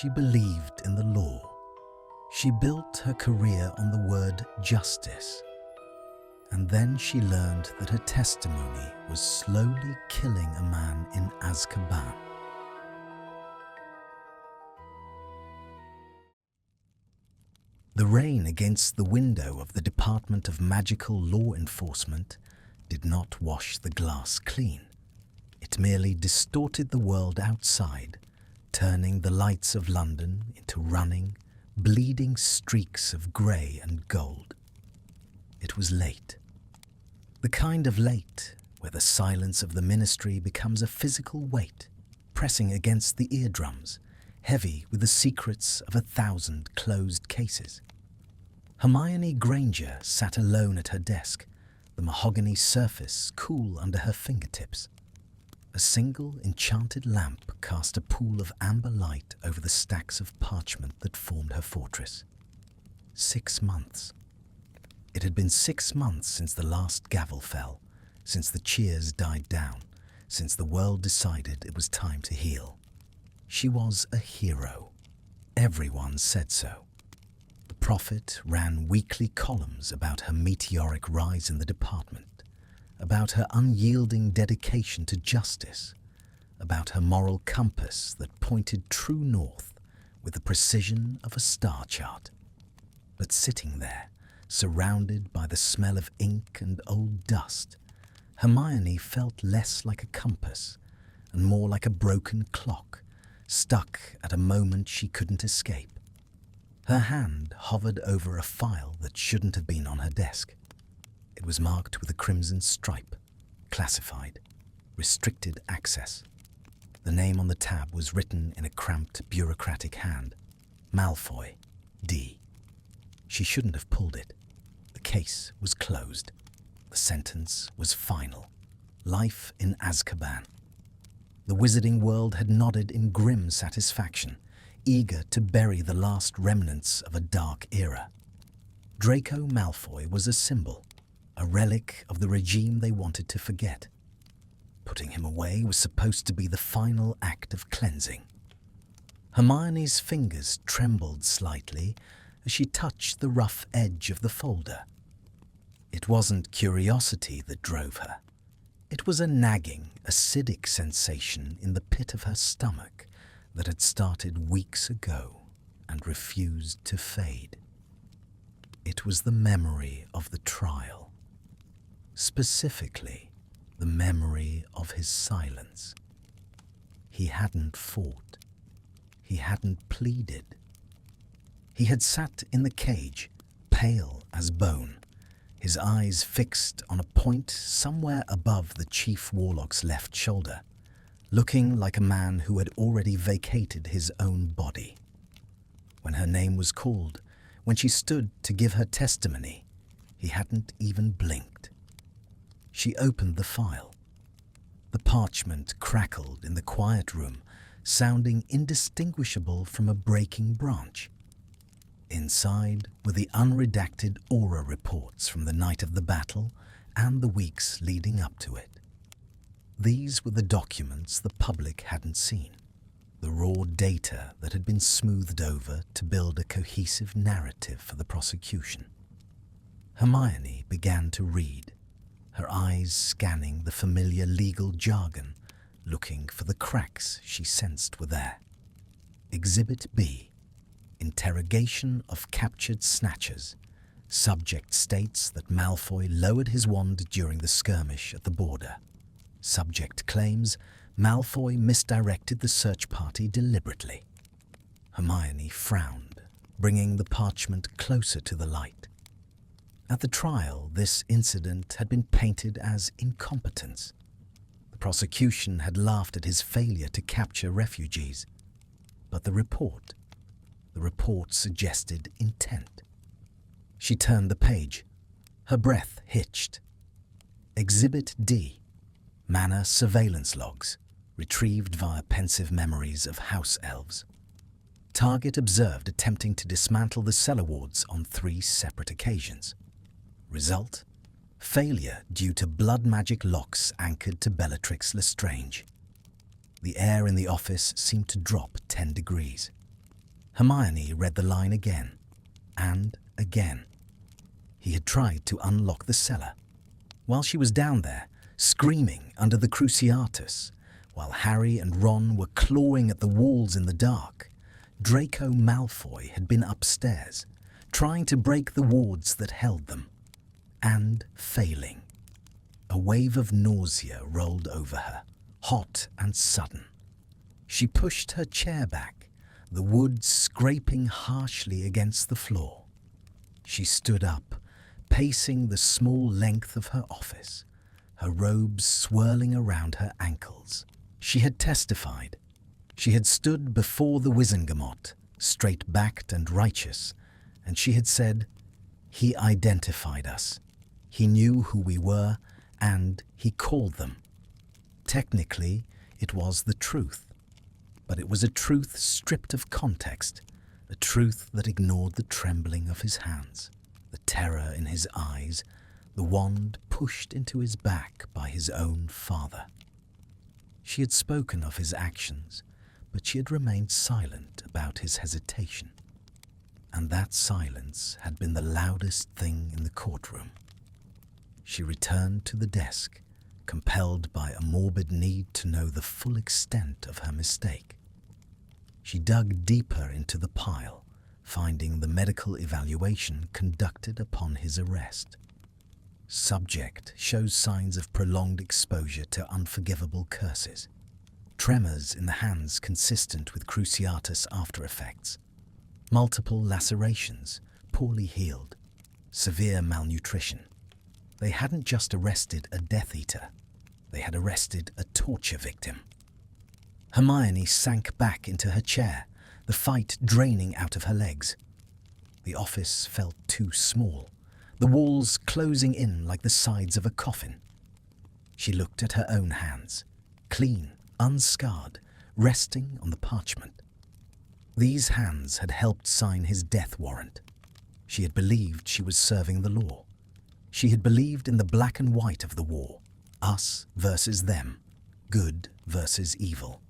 She believed in the law. She built her career on the word justice. And then she learned that her testimony was slowly killing a man in Azkaban. The rain against the window of the Department of Magical Law Enforcement did not wash the glass clean. It merely distorted the world outside, turning the lights of London into running, bleeding streaks of grey and gold. It was late. The kind of late where the silence of the ministry becomes a physical weight, pressing against the eardrums, heavy with the secrets of 1,000 closed cases. Hermione Granger sat alone at her desk, the mahogany surface cool under her fingertips. A single enchanted lamp cast a pool of amber light over the stacks of parchment that formed her fortress. 6 months. It had been 6 months since the last gavel fell, since the cheers died down, since the world decided it was time to heal. She was a hero. Everyone said so. The Prophet ran weekly columns about her meteoric rise in the department, about her unyielding dedication to justice, about her moral compass that pointed true north with the precision of a star chart. But sitting there, surrounded by the smell of ink and old dust, Hermione felt less like a compass and more like a broken clock, stuck at a moment she couldn't escape. Her hand hovered over a file that shouldn't have been on her desk. It was marked with a crimson stripe, classified, restricted access. The name on the tab was written in a cramped bureaucratic hand, Malfoy, D. She shouldn't have pulled it. The case was closed. The sentence was final. Life in Azkaban. The wizarding world had nodded in grim satisfaction, eager to bury the last remnants of a dark era. Draco Malfoy was a symbol, a relic of the regime they wanted to forget. Putting him away was supposed to be the final act of cleansing. Hermione's fingers trembled slightly as she touched the rough edge of the folder. It wasn't curiosity that drove her. It was a nagging, acidic sensation in the pit of her stomach that had started weeks ago and refused to fade. It was the memory of the trial. Specifically, the memory of his silence. He hadn't fought. He hadn't pleaded. He had sat in the cage, pale as bone, his eyes fixed on a point somewhere above the Chief Warlock's left shoulder, looking like a man who had already vacated his own body. When her name was called, when she stood to give her testimony, he hadn't even blinked. She opened the file. The parchment crackled in the quiet room, sounding indistinguishable from a breaking branch. Inside were the unredacted aura reports from the night of the battle and the weeks leading up to it. These were the documents the public hadn't seen, the raw data that had been smoothed over to build a cohesive narrative for the prosecution. Hermione began to read, her eyes scanning the familiar legal jargon, looking for the cracks she sensed were there. Exhibit B. Interrogation of captured snatchers. Subject states that Malfoy lowered his wand during the skirmish at the border. Subject claims Malfoy misdirected the search party deliberately. Hermione frowned, bringing the parchment closer to the light. At the trial, this incident had been painted as incompetence. The prosecution had laughed at his failure to capture refugees. But the report suggested intent. She turned the page. Her breath hitched. Exhibit D. Manor surveillance logs, retrieved via pensive memories of house elves. Target observed attempting to dismantle the cellar wards on 3 separate occasions. Result: failure due to blood magic locks anchored to Bellatrix Lestrange. The air in the office seemed to drop 10 degrees. Hermione read the line again and again. He had tried to unlock the cellar. While she was down there, screaming under the Cruciatus, while Harry and Ron were clawing at the walls in the dark, Draco Malfoy had been upstairs, trying to break the wards that held them, and failing. A wave of nausea rolled over her, hot and sudden. She pushed her chair back, the wood scraping harshly against the floor. She stood up, pacing the small length of her office, her robes swirling around her ankles. She had testified. She had stood before the Wizengamot, straight-backed and righteous, and she had said, "He identified us. He knew who we were, and he called them." Technically, it was the truth. But it was a truth stripped of context, a truth that ignored the trembling of his hands, the terror in his eyes, the wand pushed into his back by his own father. She had spoken of his actions, but she had remained silent about his hesitation. And that silence had been the loudest thing in the courtroom. She returned to the desk, compelled by a morbid need to know the full extent of her mistake. She dug deeper into the pile, finding the medical evaluation conducted upon his arrest. Subject shows signs of prolonged exposure to unforgivable curses. Tremors in the hands consistent with Cruciatus after effects. Multiple lacerations, poorly healed. Severe malnutrition. They hadn't just arrested a Death Eater. They had arrested a torture victim. Hermione sank back into her chair, the fight draining out of her legs. The office felt too small, the walls closing in like the sides of a coffin. She looked at her own hands, clean, unscarred, resting on the parchment. These hands had helped sign his death warrant. She had believed she was serving the law. She had believed in the black and white of the war, us versus them, good versus evil.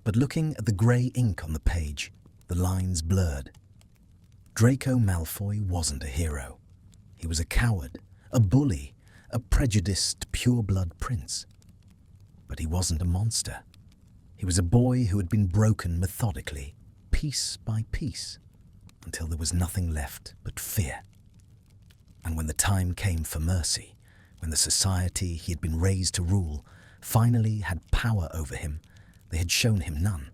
But looking at the grey ink on the page, the lines blurred. Draco Malfoy wasn't a hero. He was a coward, a bully, a prejudiced pure-blood prince. But he wasn't a monster. He was a boy who had been broken methodically, piece by piece, until there was nothing left but fear. And when the time came for mercy, when the society he had been raised to rule finally had power over him, they had shown him none.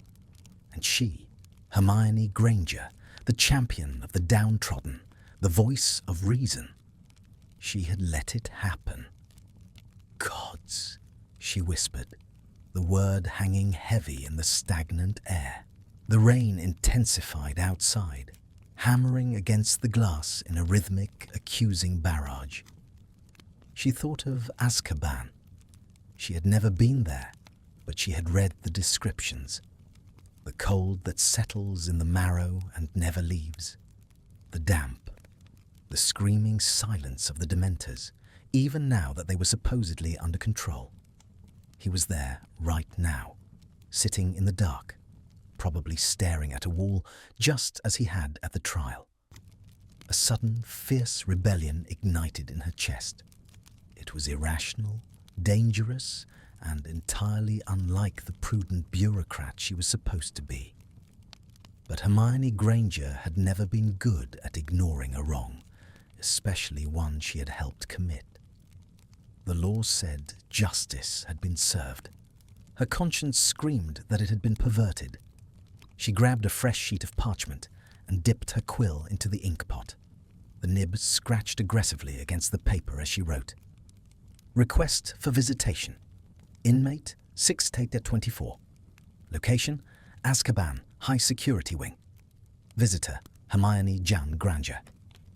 And she, Hermione Granger, the champion of the downtrodden, the voice of reason, she had let it happen. "Gods," she whispered, the word hanging heavy in the stagnant air. The rain intensified outside, hammering against the glass in a rhythmic, accusing barrage. She thought of Azkaban. She had never been there, but she had read the descriptions. The cold that settles in the marrow and never leaves. The damp. The screaming silence of the Dementors, even now that they were supposedly under control. He was there right now, sitting in the dark, probably staring at a wall, just as he had at the trial. A sudden, fierce rebellion ignited in her chest. It was irrational, dangerous, and entirely unlike the prudent bureaucrat she was supposed to be. But Hermione Granger had never been good at ignoring a wrong, especially one she had helped commit. The law said justice had been served. Her conscience screamed that it had been perverted. She grabbed a fresh sheet of parchment and dipped her quill into the ink pot. The nib scratched aggressively against the paper as she wrote. Request for visitation. Inmate 6-24. Location Azkaban, High Security Wing. Visitor Hermione Granger.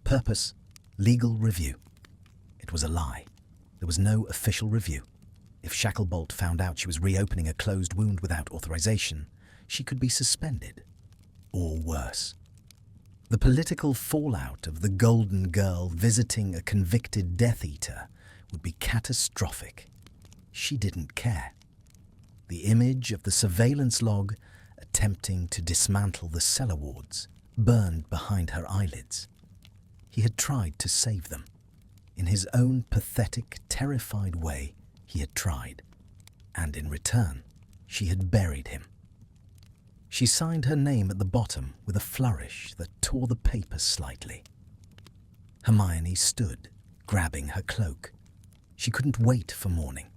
Purpose legal review. It was a lie. There was no official review. If Shacklebolt found out she was reopening a closed wound without authorization, she could be suspended. Or worse. The political fallout of the Golden Girl visiting a convicted Death Eater would be catastrophic. She didn't care. The image of the surveillance log, attempting to dismantle the cellar wards, burned behind her eyelids. He had tried to save them. In his own pathetic, terrified way, he had tried, and in return, she had buried him. She signed her name at the bottom with a flourish that tore the paper slightly. Hermione stood, grabbing her cloak. She couldn't wait for morning.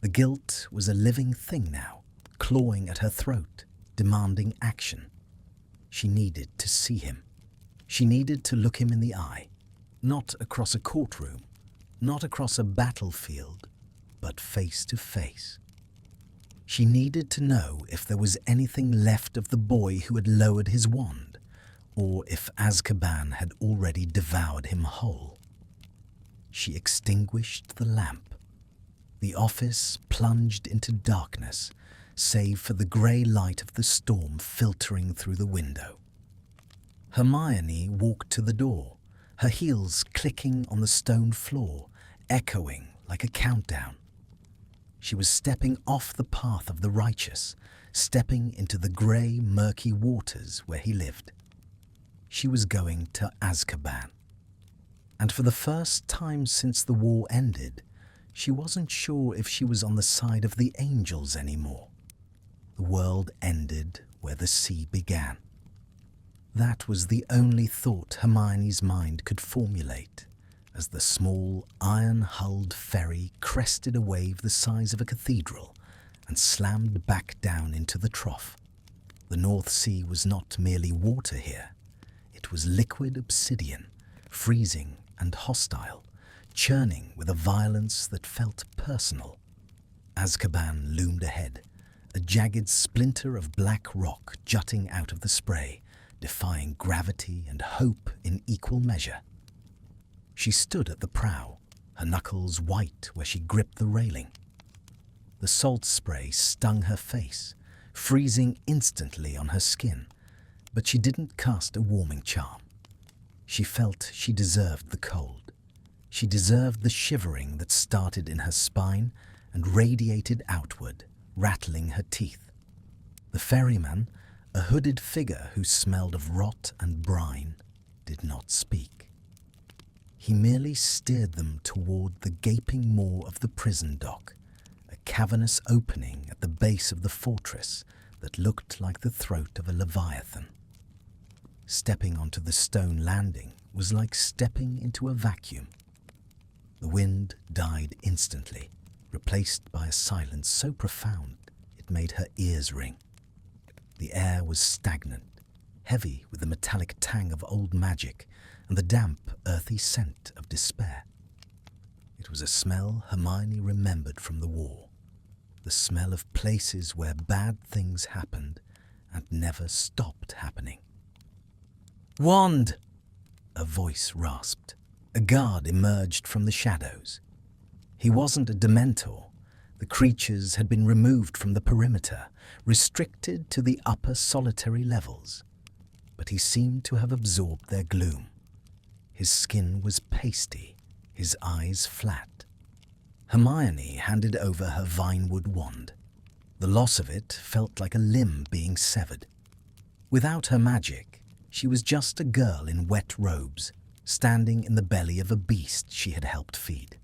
The guilt was a living thing now, clawing at her throat, demanding action. She needed to see him. She needed to look him in the eye, not across a courtroom, not across a battlefield, but face to face. She needed to know if there was anything left of the boy who had lowered his wand, or if Azkaban had already devoured him whole. She extinguished the lamp. The office plunged into darkness, save for the grey light of the storm filtering through the window. Hermione walked to the door, her heels clicking on the stone floor, echoing like a countdown. She was stepping off the path of the righteous, stepping into the grey, murky waters where he lived. She was going to Azkaban. And for the first time since the war ended, she wasn't sure if she was on the side of the angels anymore. The world ended where the sea began. That was the only thought Hermione's mind could formulate as the small, iron-hulled ferry crested a wave the size of a cathedral and slammed back down into the trough. The North Sea was not merely water here. It was liquid obsidian, freezing and hostile, churning with a violence that felt personal. Azkaban loomed ahead, a jagged splinter of black rock jutting out of the spray, defying gravity and hope in equal measure. She stood at the prow, her knuckles white where she gripped the railing. The salt spray stung her face, freezing instantly on her skin, but she didn't cast a warming charm. She felt she deserved the cold. She deserved the shivering that started in her spine and radiated outward, rattling her teeth. The ferryman, a hooded figure who smelled of rot and brine, did not speak. He merely steered them toward the gaping maw of the prison dock, a cavernous opening at the base of the fortress that looked like the throat of a leviathan. Stepping onto the stone landing was like stepping into a vacuum. The wind died instantly, replaced by a silence so profound it made her ears ring. The air was stagnant, heavy with the metallic tang of old magic and the damp, earthy scent of despair. It was a smell Hermione remembered from the war, the smell of places where bad things happened and never stopped happening. "Wand!" a voice rasped. A guard emerged from the shadows. He wasn't a Dementor. The creatures had been removed from the perimeter, restricted to the upper solitary levels, but he seemed to have absorbed their gloom. His skin was pasty, his eyes flat. Hermione handed over her vinewood wand. The loss of it felt like a limb being severed. Without her magic, she was just a girl in wet robes, standing in the belly of a beast she had helped feed.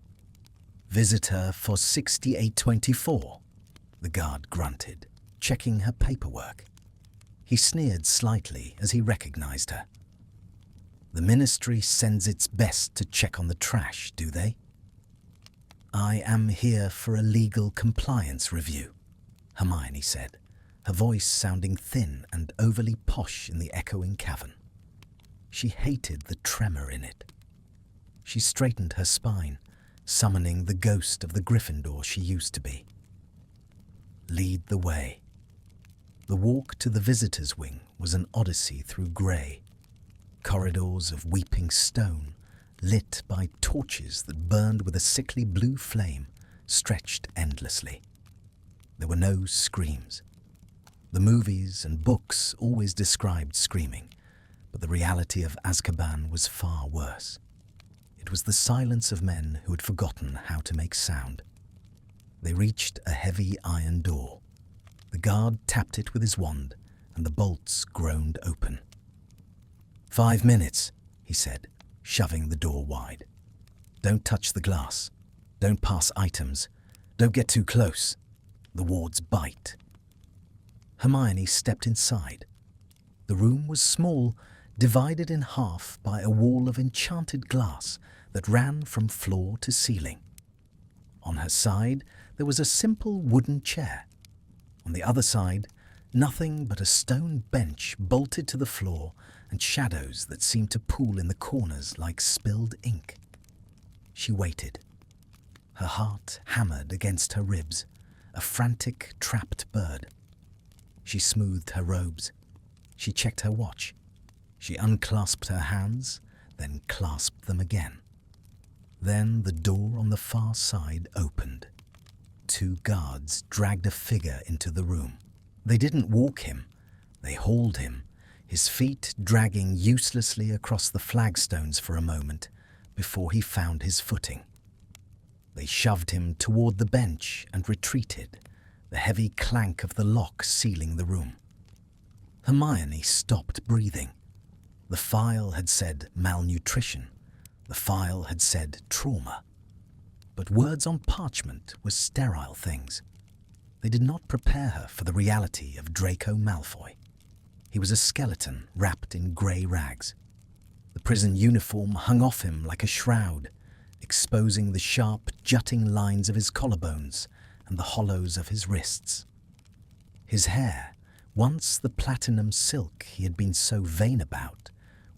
"Visitor for 6824, the guard grunted, checking her paperwork. He sneered slightly as he recognized her. "The Ministry sends its best to check on the trash, do they?" "I am here for a legal compliance review," Hermione said, her voice sounding thin and overly posh in the echoing cavern. She hated the tremor in it. She straightened her spine, summoning the ghost of the Gryffindor she used to be. "Lead the way." The walk to the visitors' wing was an odyssey through grey. Corridors of weeping stone, lit by torches that burned with a sickly blue flame, stretched endlessly. There were no screams. The movies and books always described screaming, but the reality of Azkaban was far worse. It was the silence of men who had forgotten how to make sound. They reached a heavy iron door. The guard tapped it with his wand, and the bolts groaned open. 5 minutes, he said, shoving the door wide. Don't touch the glass. Don't pass items. Don't get too close. The wards bite. Hermione stepped inside. The room was small, divided in half by a wall of enchanted glass that ran from floor to ceiling. On her side, there was a simple wooden chair. On the other side, nothing but a stone bench bolted to the floor and shadows that seemed to pool in the corners like spilled ink. She waited. Her heart hammered against her ribs, a frantic, trapped bird. She smoothed her robes. She checked her watch. She unclasped her hands, then clasped them again. Then the door on the far side opened. 2 guards dragged a figure into the room. They didn't walk him. They hauled him, his feet dragging uselessly across the flagstones for a moment before he found his footing. They shoved him toward the bench and retreated, the heavy clank of the lock sealing the room. Hermione stopped breathing. The file had said malnutrition. The file had said trauma. But words on parchment were sterile things. They did not prepare her for the reality of Draco Malfoy. He was a skeleton wrapped in grey rags. The prison uniform hung off him like a shroud, exposing the sharp, jutting lines of his collarbones and the hollows of his wrists. His hair, once the platinum silk he had been so vain about,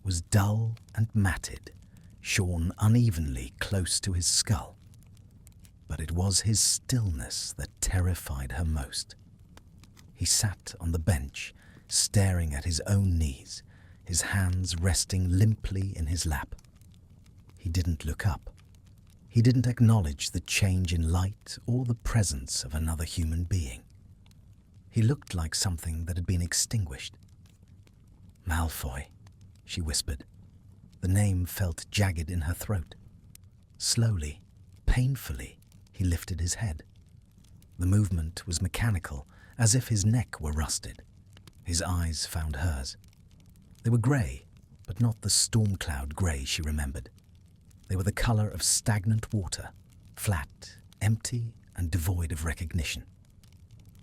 was dull and matted, shorn unevenly close to his skull. But it was his stillness that terrified her most. He sat on the bench, staring at his own knees, his hands resting limply in his lap. He didn't look up. He didn't acknowledge the change in light or the presence of another human being. He looked like something that had been extinguished. Malfoy, she whispered. The name felt jagged in her throat. Slowly, painfully, he lifted his head. The movement was mechanical, as if his neck were rusted. His eyes found hers. They were grey, but not the storm cloud grey she remembered. They were the colour of stagnant water, flat, empty, and devoid of recognition.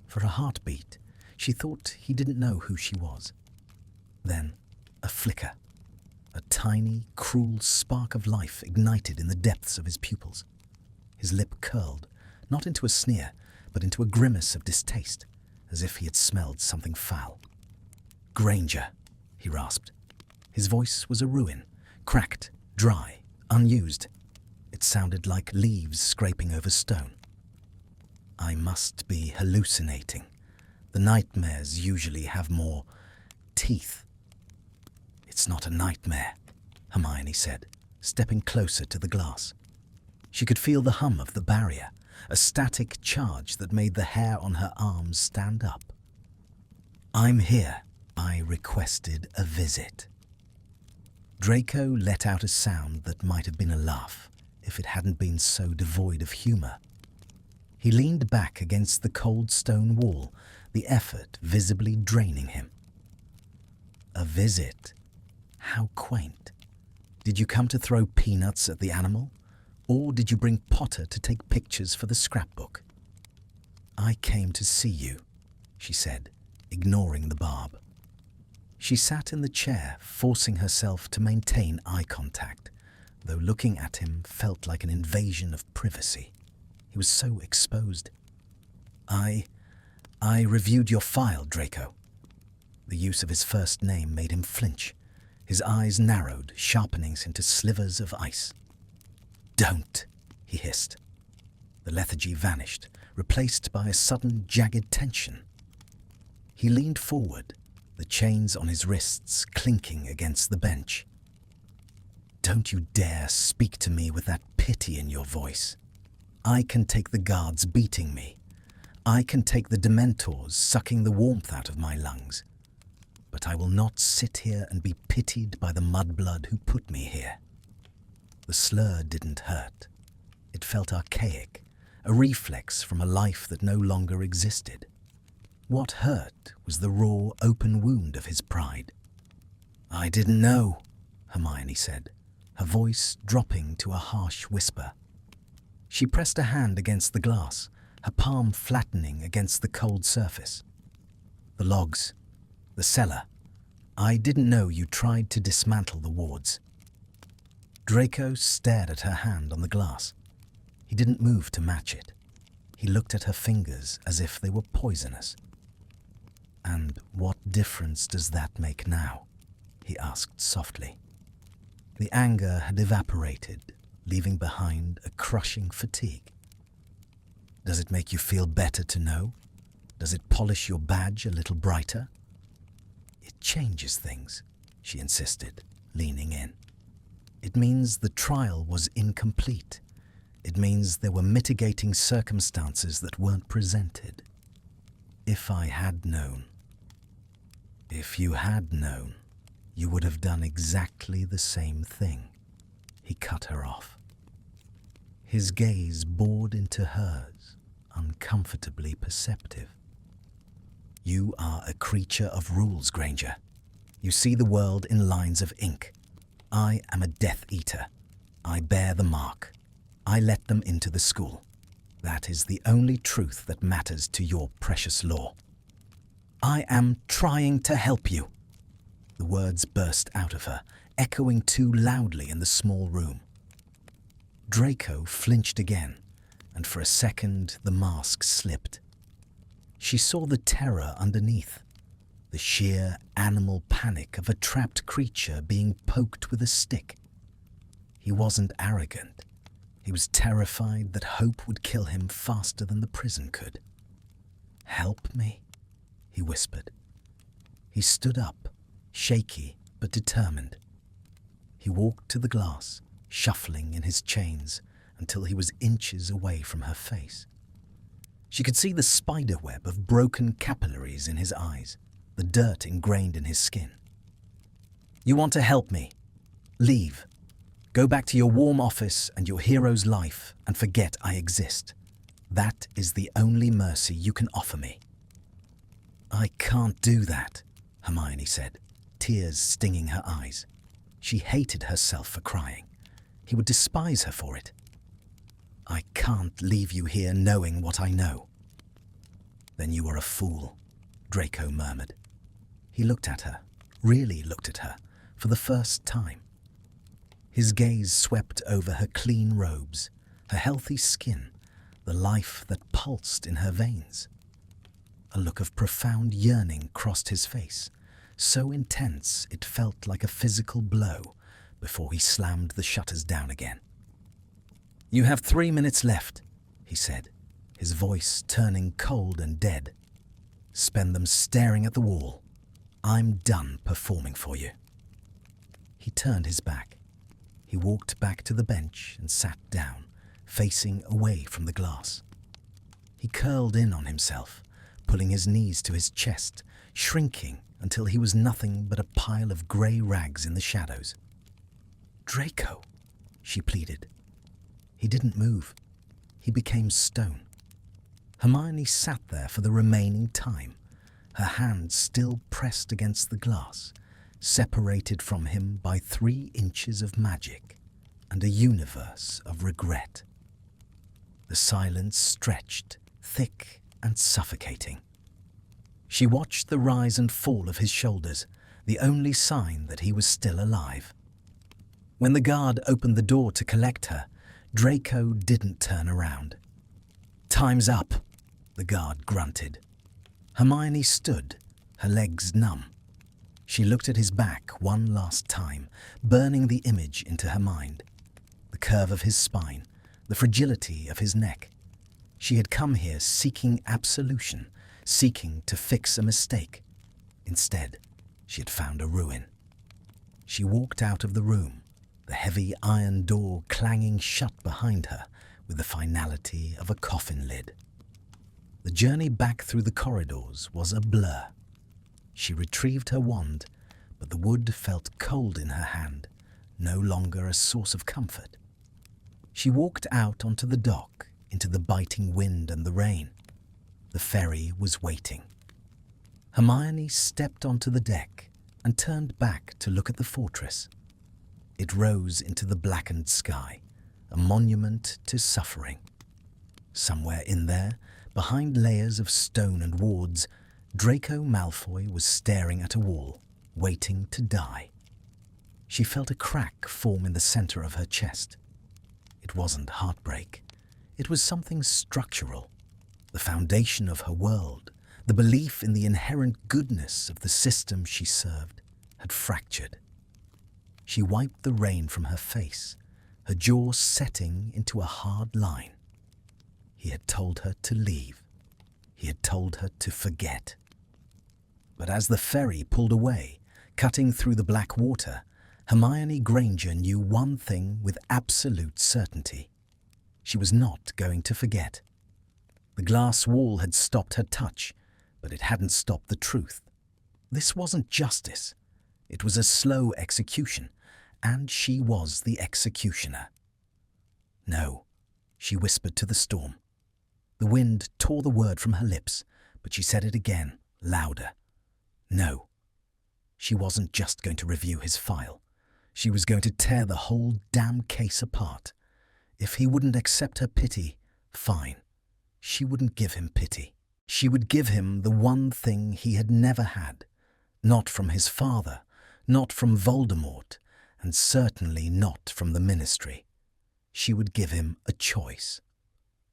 For a heartbeat, she thought he didn't know who she was. Then, a flicker. A tiny, cruel spark of life ignited in the depths of his pupils. His lip curled, not into a sneer, but into a grimace of distaste, as if he had smelled something foul. "Granger," he rasped. His voice was a ruin, cracked, dry, unused. It sounded like leaves scraping over stone. "I must be hallucinating. The nightmares usually have more teeth." "It's not a nightmare," Hermione said, stepping closer to the glass. She could feel the hum of the barrier, a static charge that made the hair on her arms stand up. "I'm here. I requested a visit." Draco let out a sound that might have been a laugh if it hadn't been so devoid of humour. He leaned back against the cold stone wall, the effort visibly draining him. "A visit? How quaint. Did you come to throw peanuts at the animal? Or did you bring Potter to take pictures for the scrapbook?" "I came to see you," she said, ignoring the barb. She sat in the chair, forcing herself to maintain eye contact, though looking at him felt like an invasion of privacy. He was so exposed. I reviewed your file, Draco." The use of his first name made him flinch. His eyes narrowed, sharpening into slivers of ice. "Don't," he hissed. The lethargy vanished, replaced by a sudden jagged tension. He leaned forward, the chains on his wrists clinking against the bench. "Don't you dare speak to me with that pity in your voice. I can take the guards beating me. I can take the Dementors sucking the warmth out of my lungs. But I will not sit here and be pitied by the mudblood who put me here." The slur didn't hurt. It felt archaic, a reflex from a life that no longer existed. What hurt was the raw, open wound of his pride. "I didn't know," Hermione said, her voice dropping to a harsh whisper. She pressed a hand against the glass, her palm flattening against the cold surface. "The logs, the cellar. I didn't know you tried to dismantle the wards." Draco stared at her hand on the glass. He didn't move to match it. He looked at her fingers as if they were poisonous. "And what difference does that make now?" he asked softly. The anger had evaporated, leaving behind a crushing fatigue. "Does it make you feel better to know? Does it polish your badge a little brighter?" "It changes things," she insisted, leaning in. "It means the trial was incomplete. It means there were mitigating circumstances that weren't presented. If I had known." "If you had known, you would have done exactly the same thing," he cut her off. His gaze bored into hers, uncomfortably perceptive. "You are a creature of rules, Granger. You see the world in lines of ink. I am a Death Eater. I bear the mark. I let them into the school. That is the only truth that matters to your precious law." "I am trying to help you." The words burst out of her, echoing too loudly in the small room. Draco flinched again, and for a second the mask slipped. She saw the terror underneath, the sheer animal panic of a trapped creature being poked with a stick. He wasn't arrogant. He was terrified that hope would kill him faster than the prison could. "Help me," he whispered. He stood up, shaky but determined. He walked to the glass, shuffling in his chains until he was inches away from her face. She could see the spiderweb of broken capillaries in his eyes, the dirt ingrained in his skin. "You want to help me? Leave. Go back to your warm office and your hero's life and forget I exist. That is the only mercy you can offer me." "I can't do that," Hermione said, tears stinging her eyes. She hated herself for crying. He would despise her for it. "I can't leave you here knowing what I know." "Then you are a fool," Draco murmured. He looked at her, really looked at her, for the first time. His gaze swept over her clean robes, her healthy skin, the life that pulsed in her veins. A look of profound yearning crossed his face, so intense it felt like a physical blow before he slammed the shutters down again. "You have 3 minutes left," he said, his voice turning cold and dead. "Spend them staring at the wall. I'm done performing for you." He turned his back. He walked back to the bench and sat down, facing away from the glass. He curled in on himself, pulling his knees to his chest, shrinking until he was nothing but a pile of grey rags in the shadows. "Draco," she pleaded. He didn't move. He became stone. Hermione sat there for the remaining time, her hand still pressed against the glass, separated from him by 3 inches of magic and a universe of regret. The silence stretched, thick and suffocating. She watched the rise and fall of his shoulders, the only sign that he was still alive. When the guard opened the door to collect her, Draco didn't turn around. "Time's up," the guard grunted. Hermione stood, her legs numb. She looked at his back one last time, burning the image into her mind. The curve of his spine, the fragility of his neck. She had come here seeking absolution, seeking to fix a mistake. Instead, she had found a ruin. She walked out of the room, the heavy iron door clanging shut behind her with the finality of a coffin lid. The journey back through the corridors was a blur. She retrieved her wand, but the wood felt cold in her hand, no longer a source of comfort. She walked out onto the dock, into the biting wind and the rain. The ferry was waiting. Hermione stepped onto the deck and turned back to look at the fortress. It rose into the blackened sky, a monument to suffering. Somewhere in there, behind layers of stone and wards, Draco Malfoy was staring at a wall, waiting to die. She felt a crack form in the center of her chest. It wasn't heartbreak. It was something structural. The foundation of her world, the belief in the inherent goodness of the system she served, had fractured. She wiped the rain from her face, her jaw setting into a hard line. He had told her to leave. He had told her to forget. But as the ferry pulled away, cutting through the black water, Hermione Granger knew one thing with absolute certainty. She was not going to forget. The glass wall had stopped her touch, but it hadn't stopped the truth. This wasn't justice. It was a slow execution, and she was the executioner. No, she whispered to the storm. The wind tore the word from her lips, but she said it again, louder. No. She wasn't just going to review his file. She was going to tear the whole damn case apart. If he wouldn't accept her pity, fine. She wouldn't give him pity. She would give him the one thing he had never had, not from his father, not from Voldemort, and certainly not from the Ministry. She would give him a choice.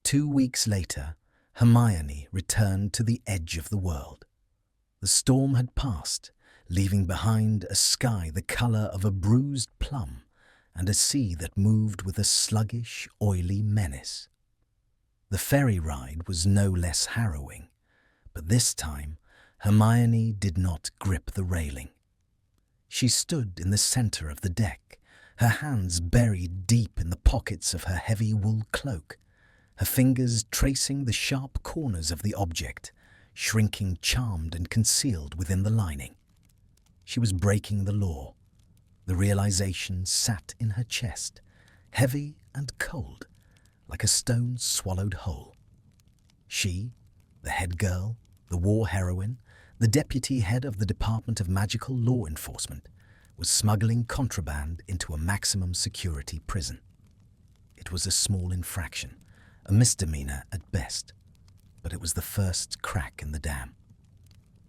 2 weeks later, Hermione returned to the edge of the world. The storm had passed, leaving behind a sky the colour of a bruised plum and a sea that moved with a sluggish, oily menace. The ferry ride was no less harrowing, but this time Hermione did not grip the railing. She stood in the centre of the deck, her hands buried deep in the pockets of her heavy wool cloak, her fingers tracing the sharp corners of the object, shrinking charmed and concealed within the lining. She was breaking the law. The realization sat in her chest, heavy and cold, like a stone swallowed whole. She, the head girl, the war heroine, the deputy head of the Department of Magical Law Enforcement, was smuggling contraband into a maximum security prison. It was a small infraction, a misdemeanor at best, but it was the first crack in the dam.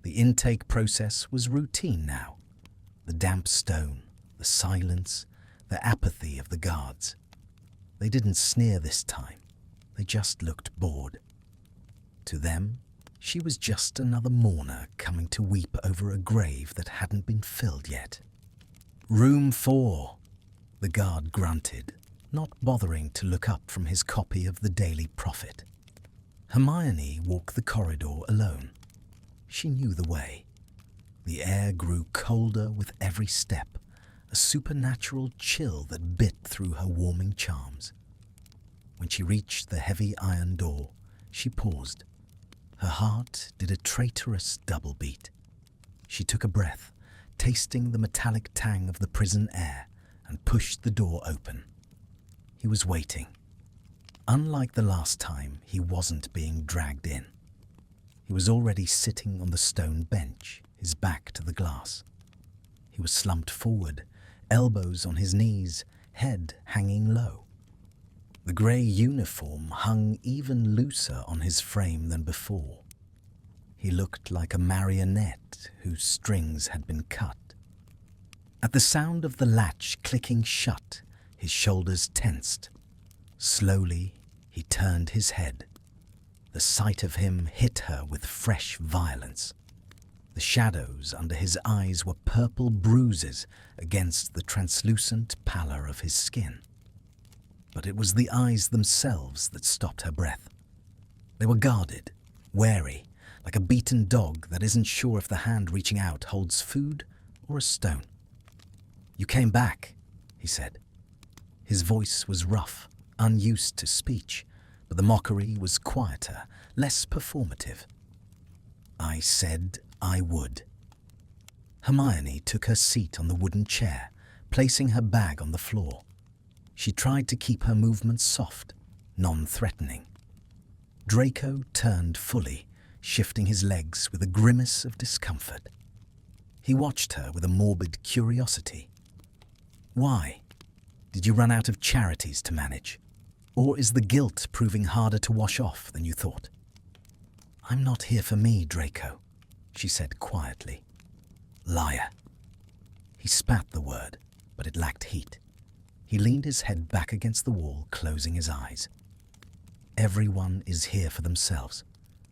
The intake process was routine now. The damp stone, the silence, the apathy of the guards. They didn't sneer this time. They just looked bored. To them, she was just another mourner coming to weep over a grave that hadn't been filled yet. "Room 4, the guard grunted, not bothering to look up from his copy of the Daily Prophet. Hermione walked the corridor alone. She knew the way. The air grew colder with every step, a supernatural chill that bit through her warming charms. When she reached the heavy iron door, she paused. Her heart did a traitorous double beat. She took a breath, tasting the metallic tang of the prison air, and pushed the door open. He was waiting. Unlike the last time, he wasn't being dragged in. He was already sitting on the stone bench, his back to the glass. He was slumped forward, elbows on his knees, head hanging low. The grey uniform hung even looser on his frame than before. He looked like a marionette whose strings had been cut. At the sound of the latch clicking shut, his shoulders tensed. Slowly, he turned his head. The sight of him hit her with fresh violence. The shadows under his eyes were purple bruises against the translucent pallor of his skin. But it was the eyes themselves that stopped her breath. They were guarded, wary, like a beaten dog that isn't sure if the hand reaching out holds food or a stone. "You came back," he said. His voice was rough, unused to speech, but the mockery was quieter, less performative. "I said I would." Hermione took her seat on the wooden chair, placing her bag on the floor. She tried to keep her movements soft, non-threatening. Draco turned fully, shifting his legs with a grimace of discomfort. He watched her with a morbid curiosity. Why? Did you run out of charities to manage? Or is the guilt proving harder to wash off than you thought? I'm not here for me, Draco, she said quietly. Liar. He spat the word, but it lacked heat. He leaned his head back against the wall, closing his eyes. Everyone is here for themselves.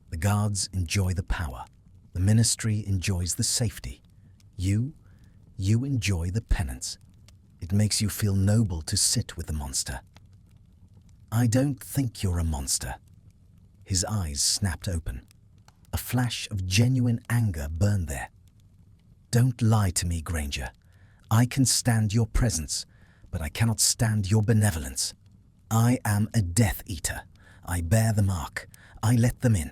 The guards enjoy the power. The ministry enjoys the safety. You enjoy the penance. It makes you feel noble to sit with the monster. I don't think you're a monster. His eyes snapped open. A flash of genuine anger burned there. Don't lie to me, Granger. I can stand your presence, but I cannot stand your benevolence. I am a Death Eater. I bear the mark. I let them in.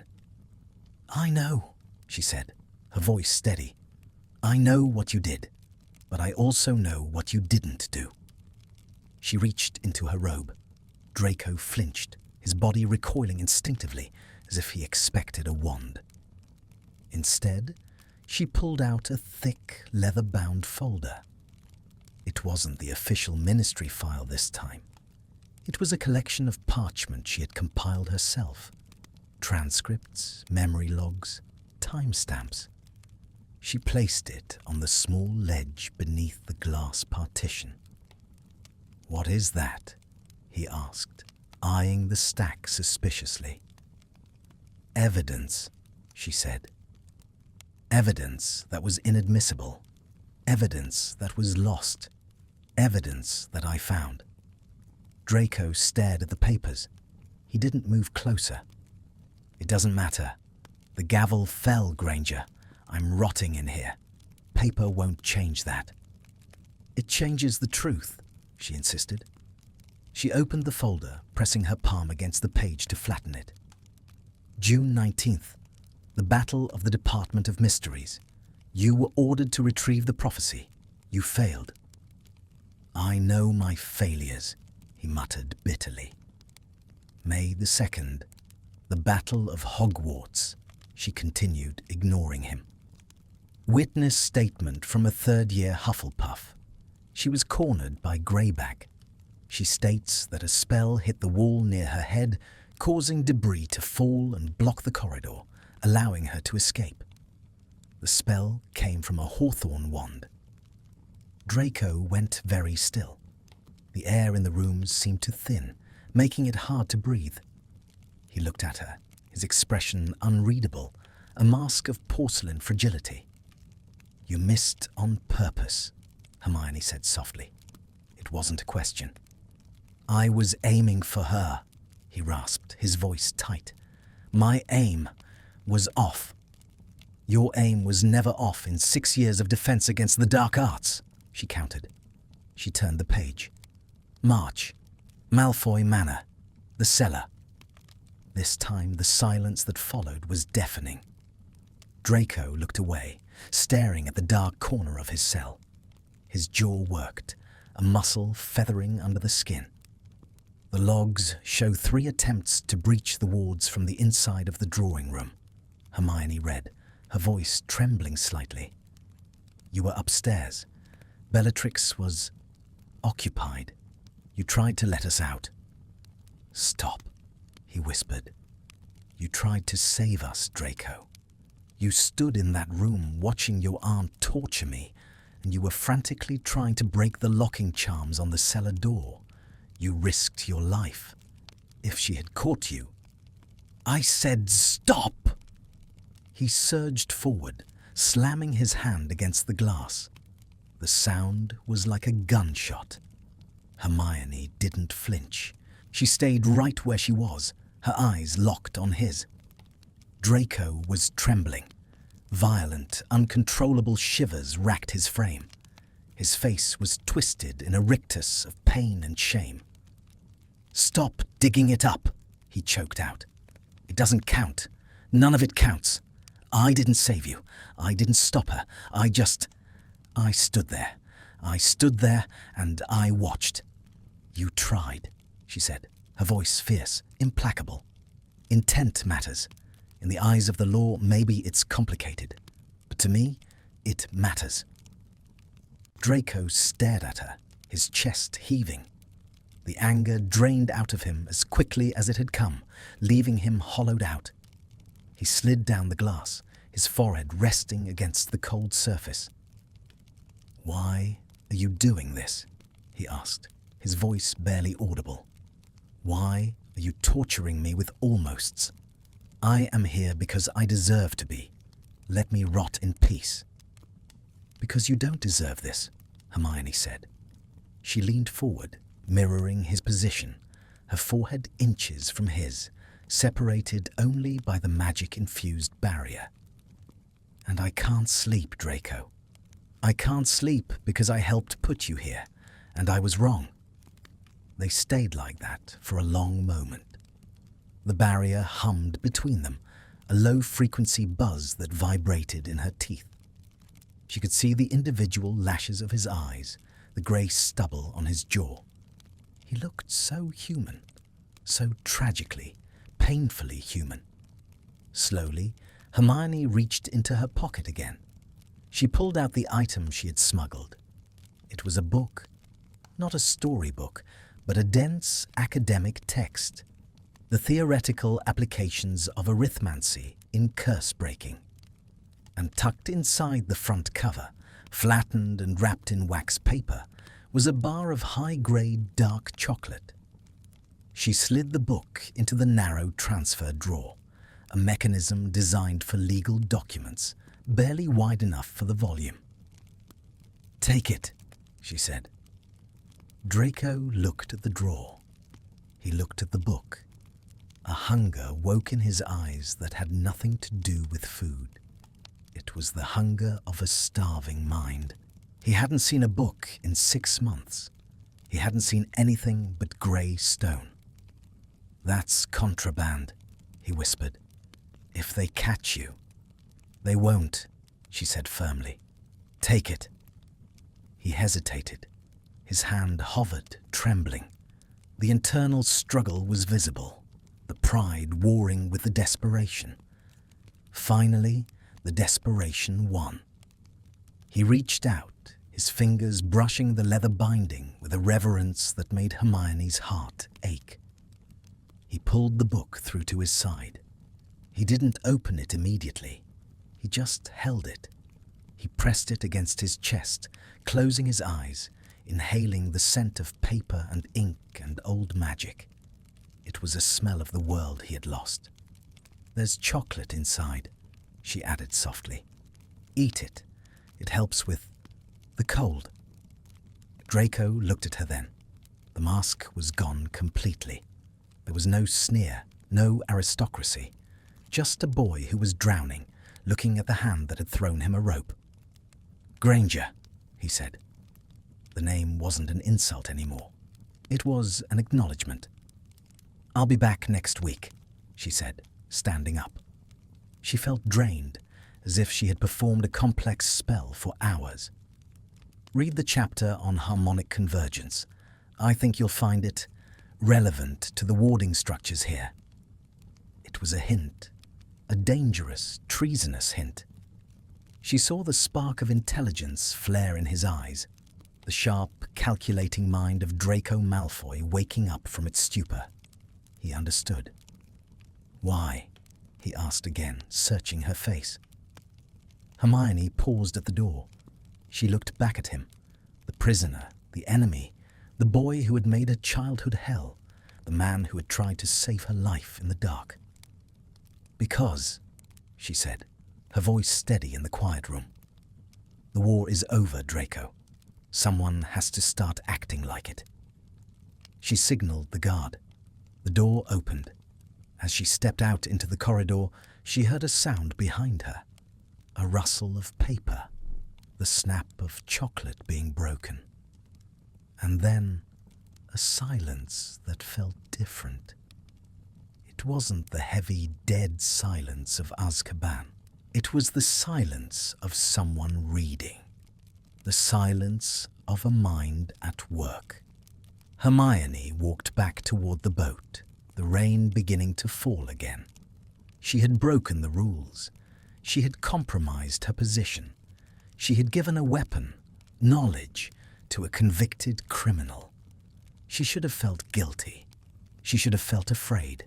I know, she said, her voice steady. I know what you did, but I also know what you didn't do. She reached into her robe. Draco flinched, his body recoiling instinctively as if he expected a wand. Instead, she pulled out a thick, leather-bound folder. It wasn't the official ministry file this time. It was a collection of parchment she had compiled herself. Transcripts, memory logs, timestamps. She placed it on the small ledge beneath the glass partition. What is that? He asked, eyeing the stack suspiciously. Evidence, she said. Evidence that was inadmissible. Evidence that was lost. Evidence that I found. Draco stared at the papers. He didn't move closer. It doesn't matter. The gavel fell, Granger. I'm rotting in here. Paper won't change that. It changes the truth, she insisted. She opened the folder, pressing her palm against the page to flatten it. June 19th. The Battle of the Department of Mysteries. You were ordered to retrieve the prophecy. You failed. I know my failures, he muttered bitterly. May the 2nd. The Battle of Hogwarts, she continued, ignoring him. Witness statement from a third-year Hufflepuff. She was cornered by Greyback. She states that a spell hit the wall near her head, causing debris to fall and block the corridor, allowing her to escape. The spell came from a hawthorn wand. Draco went very still. The air in the rooms seemed to thin, making it hard to breathe. He looked at her, his expression unreadable, a mask of porcelain fragility. You missed on purpose, Hermione said softly. It wasn't a question. I was aiming for her, he rasped, his voice tight. My aim was off. Your aim was never off in 6 years of defense against the dark arts, she countered. She turned the page. March. Malfoy Manor. The cellar. This time the silence that followed was deafening. Draco looked away, staring at the dark corner of his cell. His jaw worked, a muscle feathering under the skin. The logs show 3 attempts to breach the wards from the inside of the drawing room. Hermione read, her voice trembling slightly. You were upstairs. Bellatrix was occupied. You tried to let us out. Stop, he whispered. You tried to save us, Draco. You stood in that room watching your aunt torture me, and you were frantically trying to break the locking charms on the cellar door. You risked your life. If she had caught you... I said stop! He surged forward, slamming his hand against the glass. The sound was like a gunshot. Hermione didn't flinch. She stayed right where she was, her eyes locked on his. Draco was trembling. Violent, uncontrollable shivers racked his frame. His face was twisted in a rictus of pain and shame. Stop digging it up, he choked out. It doesn't count. None of it counts. I didn't save you. I didn't stop her. I stood there. I stood there and I watched. You tried, she said, her voice fierce, implacable. Intent matters. In the eyes of the law, maybe it's complicated, but to me, it matters." Draco stared at her, his chest heaving. The anger drained out of him as quickly as it had come, leaving him hollowed out. He slid down the glass, his forehead resting against the cold surface. "Why are you doing this?" he asked, his voice barely audible. "Why are you torturing me with almosts? I am here because I deserve to be. Let me rot in peace." "Because you don't deserve this," Hermione said. She leaned forward, mirroring his position, her forehead inches from his, separated only by the magic-infused barrier. "And I can't sleep, Draco. I can't sleep because I helped put you here, and I was wrong." They stayed like that for a long moment. The barrier hummed between them, a low-frequency buzz that vibrated in her teeth. She could see the individual lashes of his eyes, the grey stubble on his jaw. He looked so human, so tragically, painfully human. Slowly, Hermione reached into her pocket again. She pulled out the item she had smuggled. It was a book, not a storybook, but a dense academic text. The theoretical applications of arithmancy in curse-breaking. And tucked inside the front cover, flattened and wrapped in wax paper, was a bar of high-grade dark chocolate. She slid the book into the narrow transfer drawer, a mechanism designed for legal documents, barely wide enough for the volume. "Take it," she said. Draco looked at the drawer. He looked at the book. A hunger woke in his eyes that had nothing to do with food. It was the hunger of a starving mind. He hadn't seen a book in 6 months. He hadn't seen anything but grey stone. "That's contraband," he whispered. "If they catch you." "They won't," she said firmly. "Take it." He hesitated. His hand hovered, trembling. The internal struggle was visible, the pride warring with the desperation. Finally, the desperation won. He reached out, his fingers brushing the leather binding with a reverence that made Hermione's heart ache. He pulled the book through to his side. He didn't open it immediately. He just held it. He pressed it against his chest, closing his eyes, inhaling the scent of paper and ink and old magic. It was a smell of the world he had lost. "There's chocolate inside," she added softly. "Eat it. It helps with the cold." Draco looked at her then. The mask was gone completely. There was no sneer, no aristocracy. Just a boy who was drowning, looking at the hand that had thrown him a rope. "Granger," he said. The name wasn't an insult anymore. It was an acknowledgement. "I'll be back next week," she said, standing up. She felt drained, as if she had performed a complex spell for hours. "Read the chapter on harmonic convergence. I think you'll find it relevant to the warding structures here." It was a hint, a dangerous, treasonous hint. She saw the spark of intelligence flare in his eyes, the sharp, calculating mind of Draco Malfoy waking up from its stupor. He understood. "Why?" he asked again, searching her face. Hermione paused at the door. She looked back at him, the prisoner, the enemy, the boy who had made her childhood hell, the man who had tried to save her life in the dark. "Because," she said, her voice steady in the quiet room. "The war is over, Draco. Someone has to start acting like it." She signaled the guard. The door opened. As she stepped out into the corridor, she heard a sound behind her. A rustle of paper, the snap of chocolate being broken. And then a silence that felt different. It wasn't the heavy, dead silence of Azkaban. It was the silence of someone reading. The silence of a mind at work. Hermione walked back toward the boat, the rain beginning to fall again. She had broken the rules. She had compromised her position. She had given a weapon, knowledge, to a convicted criminal. She should have felt guilty. She should have felt afraid.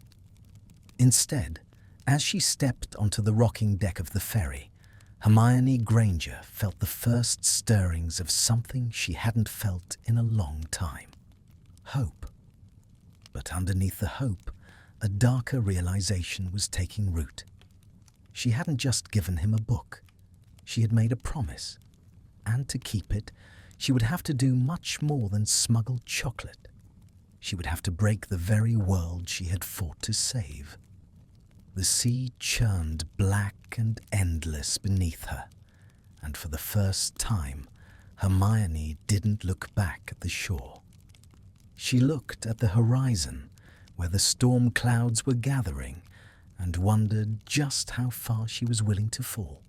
Instead, as she stepped onto the rocking deck of the ferry, Hermione Granger felt the first stirrings of something she hadn't felt in a long time. Hope. But underneath the hope, a darker realization was taking root. She hadn't just given him a book. She had made a promise. And to keep it, she would have to do much more than smuggle chocolate. She would have to break the very world she had fought to save. The sea churned black and endless beneath her, and for the first time, Hermione didn't look back at the shore. She looked at the horizon, where the storm clouds were gathering, and wondered just how far she was willing to fall.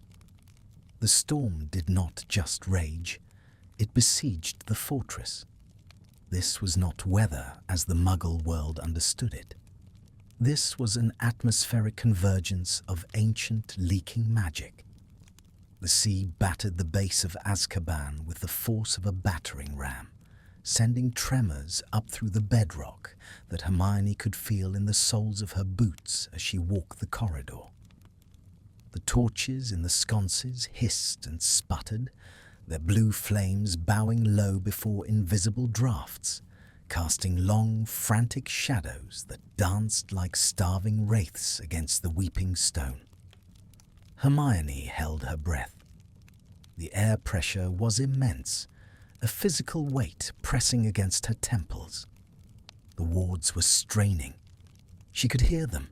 The storm did not just rage, it besieged the fortress. This was not weather as the Muggle world understood it. This was an atmospheric convergence of ancient leaking magic. The sea battered the base of Azkaban with the force of a battering ram, sending tremors up through the bedrock that Hermione could feel in the soles of her boots as she walked the corridor. The torches in the sconces hissed and sputtered, their blue flames bowing low before invisible draughts, casting long, frantic shadows that danced like starving wraiths against the weeping stone. Hermione held her breath. The air pressure was immense, a physical weight pressing against her temples. The wards were straining. She could hear them,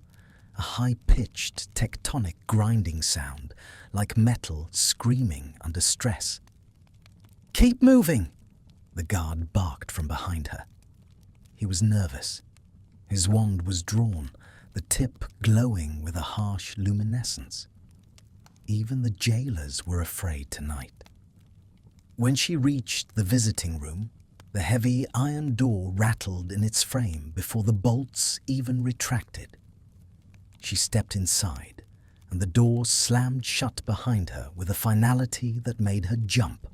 a high-pitched, tectonic grinding sound, like metal screaming under stress. "Keep moving!" the guard barked from behind her. He was nervous. His wand was drawn, the tip glowing with a harsh luminescence. Even the jailers were afraid tonight. When she reached the visiting room, the heavy iron door rattled in its frame before the bolts even retracted. She stepped inside, and the door slammed shut behind her with a finality that made her jump.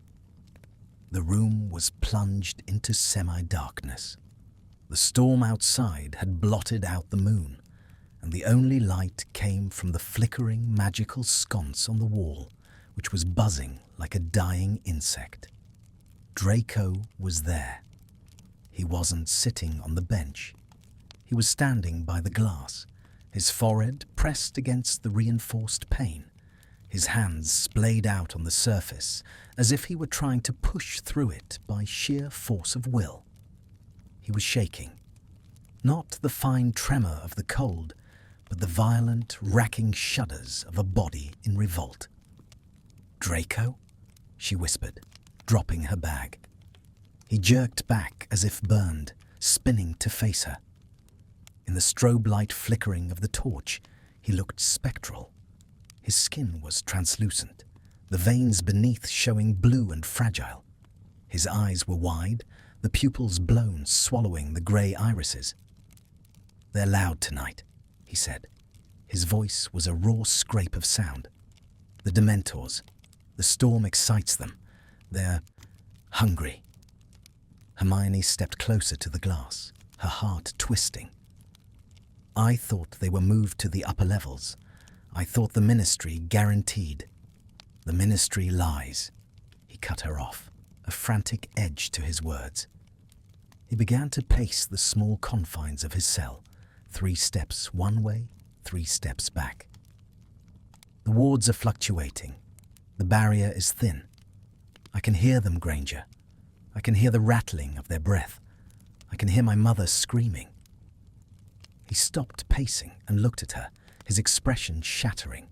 The room was plunged into semi-darkness. The storm outside had blotted out the moon, and the only light came from the flickering magical sconce on the wall, which was buzzing like a dying insect. Draco was there. He wasn't sitting on the bench. He was standing by the glass, his forehead pressed against the reinforced pane, his hands splayed out on the surface as if he were trying to push through it by sheer force of will. He was shaking. Not the fine tremor of the cold, but the violent, racking shudders of a body in revolt. "Draco?" she whispered, dropping her bag. He jerked back as if burned, spinning to face her. In the strobe light flickering of the torch, he looked spectral. His skin was translucent, the veins beneath showing blue and fragile. His eyes were wide, the pupils blown, swallowing the grey irises. "They're loud tonight," he said. His voice was a raw scrape of sound. "The Dementors. The storm excites them. They're hungry." Hermione stepped closer to the glass, her heart twisting. "I thought they were moved to the upper levels. I thought the Ministry guaranteed." "The Ministry lies." He cut her off, a frantic edge to his words. He began to pace the small confines of his cell, 3 steps one way, 3 steps back. "The wards are fluctuating. The barrier is thin. I can hear them, Granger. I can hear the rattling of their breath. I can hear my mother screaming." He stopped pacing and looked at her, his expression shattering.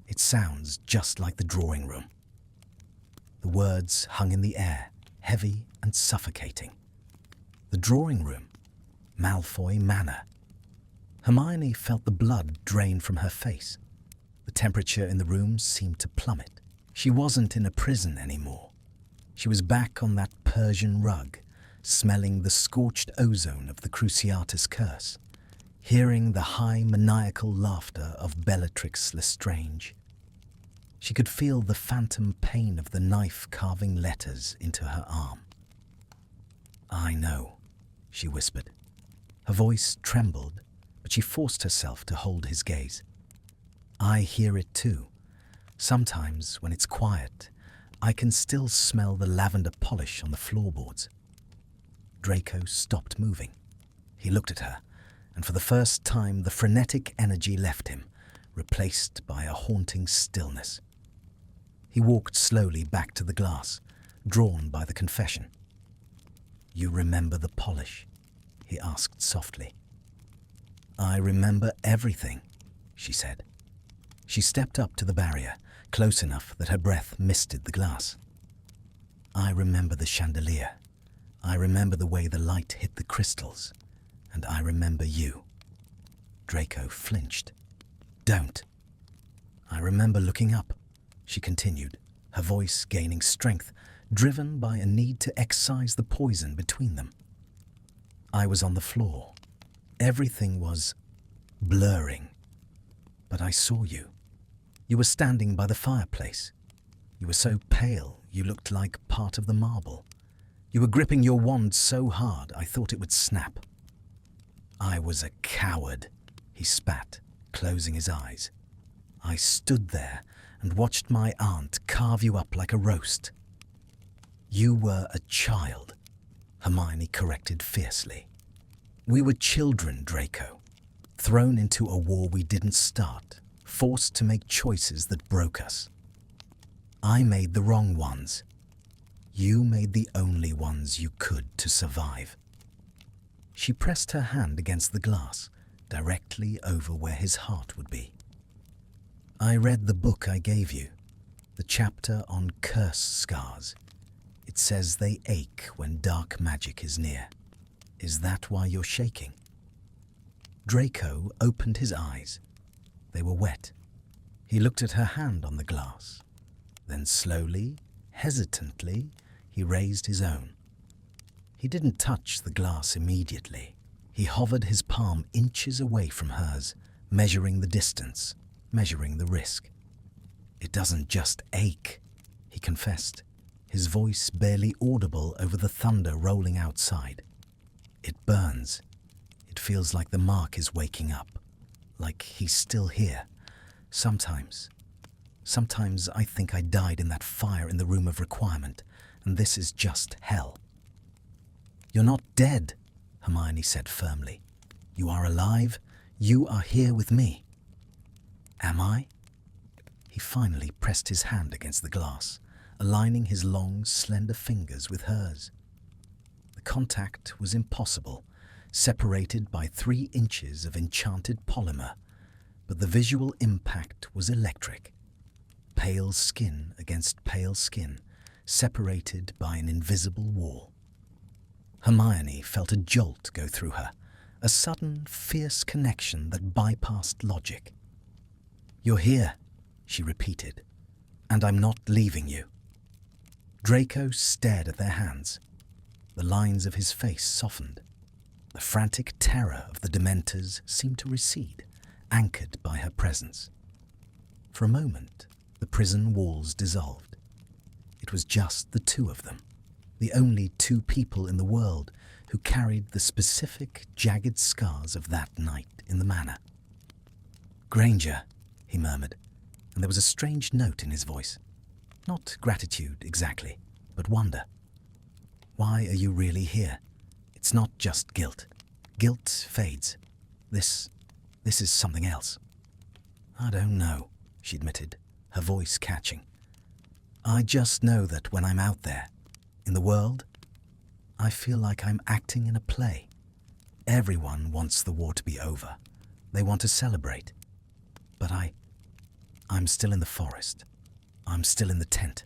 "It sounds just like the drawing room." The words hung in the air, heavy and suffocating. The drawing room, Malfoy Manor. Hermione felt the blood drain from her face. The temperature in the room seemed to plummet. She wasn't in a prison anymore. She was back on that Persian rug, smelling the scorched ozone of the Cruciatus curse. hearing the high maniacal laughter of Bellatrix Lestrange. She could feel the phantom pain of the knife carving letters into her arm. "I know," she whispered. Her voice trembled, but she forced herself to hold his gaze. "I hear it too. Sometimes, when it's quiet, I can still smell the lavender polish on the floorboards." Draco stopped moving. He looked at her, and for the first time the frenetic energy left him, replaced by a haunting stillness. He walked slowly back to the glass, drawn by the confession. "You remember the polish?" he asked softly. "I remember everything," she said. She stepped up to the barrier, close enough that her breath misted the glass. "I remember the chandelier. I remember the way the light hit the crystals. And I remember you." Draco flinched. "Don't." "I remember looking up," she continued, her voice gaining strength, driven by a need to excise the poison between them. "I was on the floor. Everything was blurring. But I saw you. You were standing by the fireplace. You were so pale, you looked like part of the marble. You were gripping your wand so hard, I thought it would snap." "I was a coward," he spat, closing his eyes. "I stood there and watched my aunt carve you up like a roast." "You were a child," Hermione corrected fiercely. "We were children, Draco, thrown into a war we didn't start, forced to make choices that broke us. I made the wrong ones. You made the only ones you could to survive." She pressed her hand against the glass, directly over where his heart would be. "I read the book I gave you, the chapter on curse scars. It says they ache when dark magic is near. Is that why you're shaking?" Draco opened his eyes. They were wet. He looked at her hand on the glass. Then slowly, hesitantly, he raised his own. He didn't touch the glass immediately. He hovered his palm inches away from hers, measuring the distance, measuring the risk. "It doesn't just ache," he confessed, his voice barely audible over the thunder rolling outside. "It burns. It feels like the mark is waking up, like he's still here. Sometimes I think I died in that fire in the room of requirement, and this is just hell." "You're not dead," Hermione said firmly. "You are alive. You are here with me." "Am I?" He finally pressed his hand against the glass, aligning his long, slender fingers with hers. The contact was impossible, separated by 3 inches of enchanted polymer, but the visual impact was electric. Pale skin against pale skin, separated by an invisible wall. Hermione felt a jolt go through her, a sudden, fierce connection that bypassed logic. "You're here," she repeated, "and I'm not leaving you." Draco stared at their hands. The lines of his face softened. The frantic terror of the Dementors seemed to recede, anchored by her presence. For a moment, the prison walls dissolved. It was just the two of them, the only 2 people in the world who carried the specific, jagged scars of that night in the manor. "Granger," he murmured, and there was a strange note in his voice. Not gratitude exactly, but wonder. "Why are you really here? It's not just guilt. Guilt fades. This is something else." "I don't know," she admitted, her voice catching. "I just know that when I'm out there, in the world, I feel like I'm acting in a play. Everyone wants the war to be over. They want to celebrate. But I'm still in the forest. I'm still in the tent."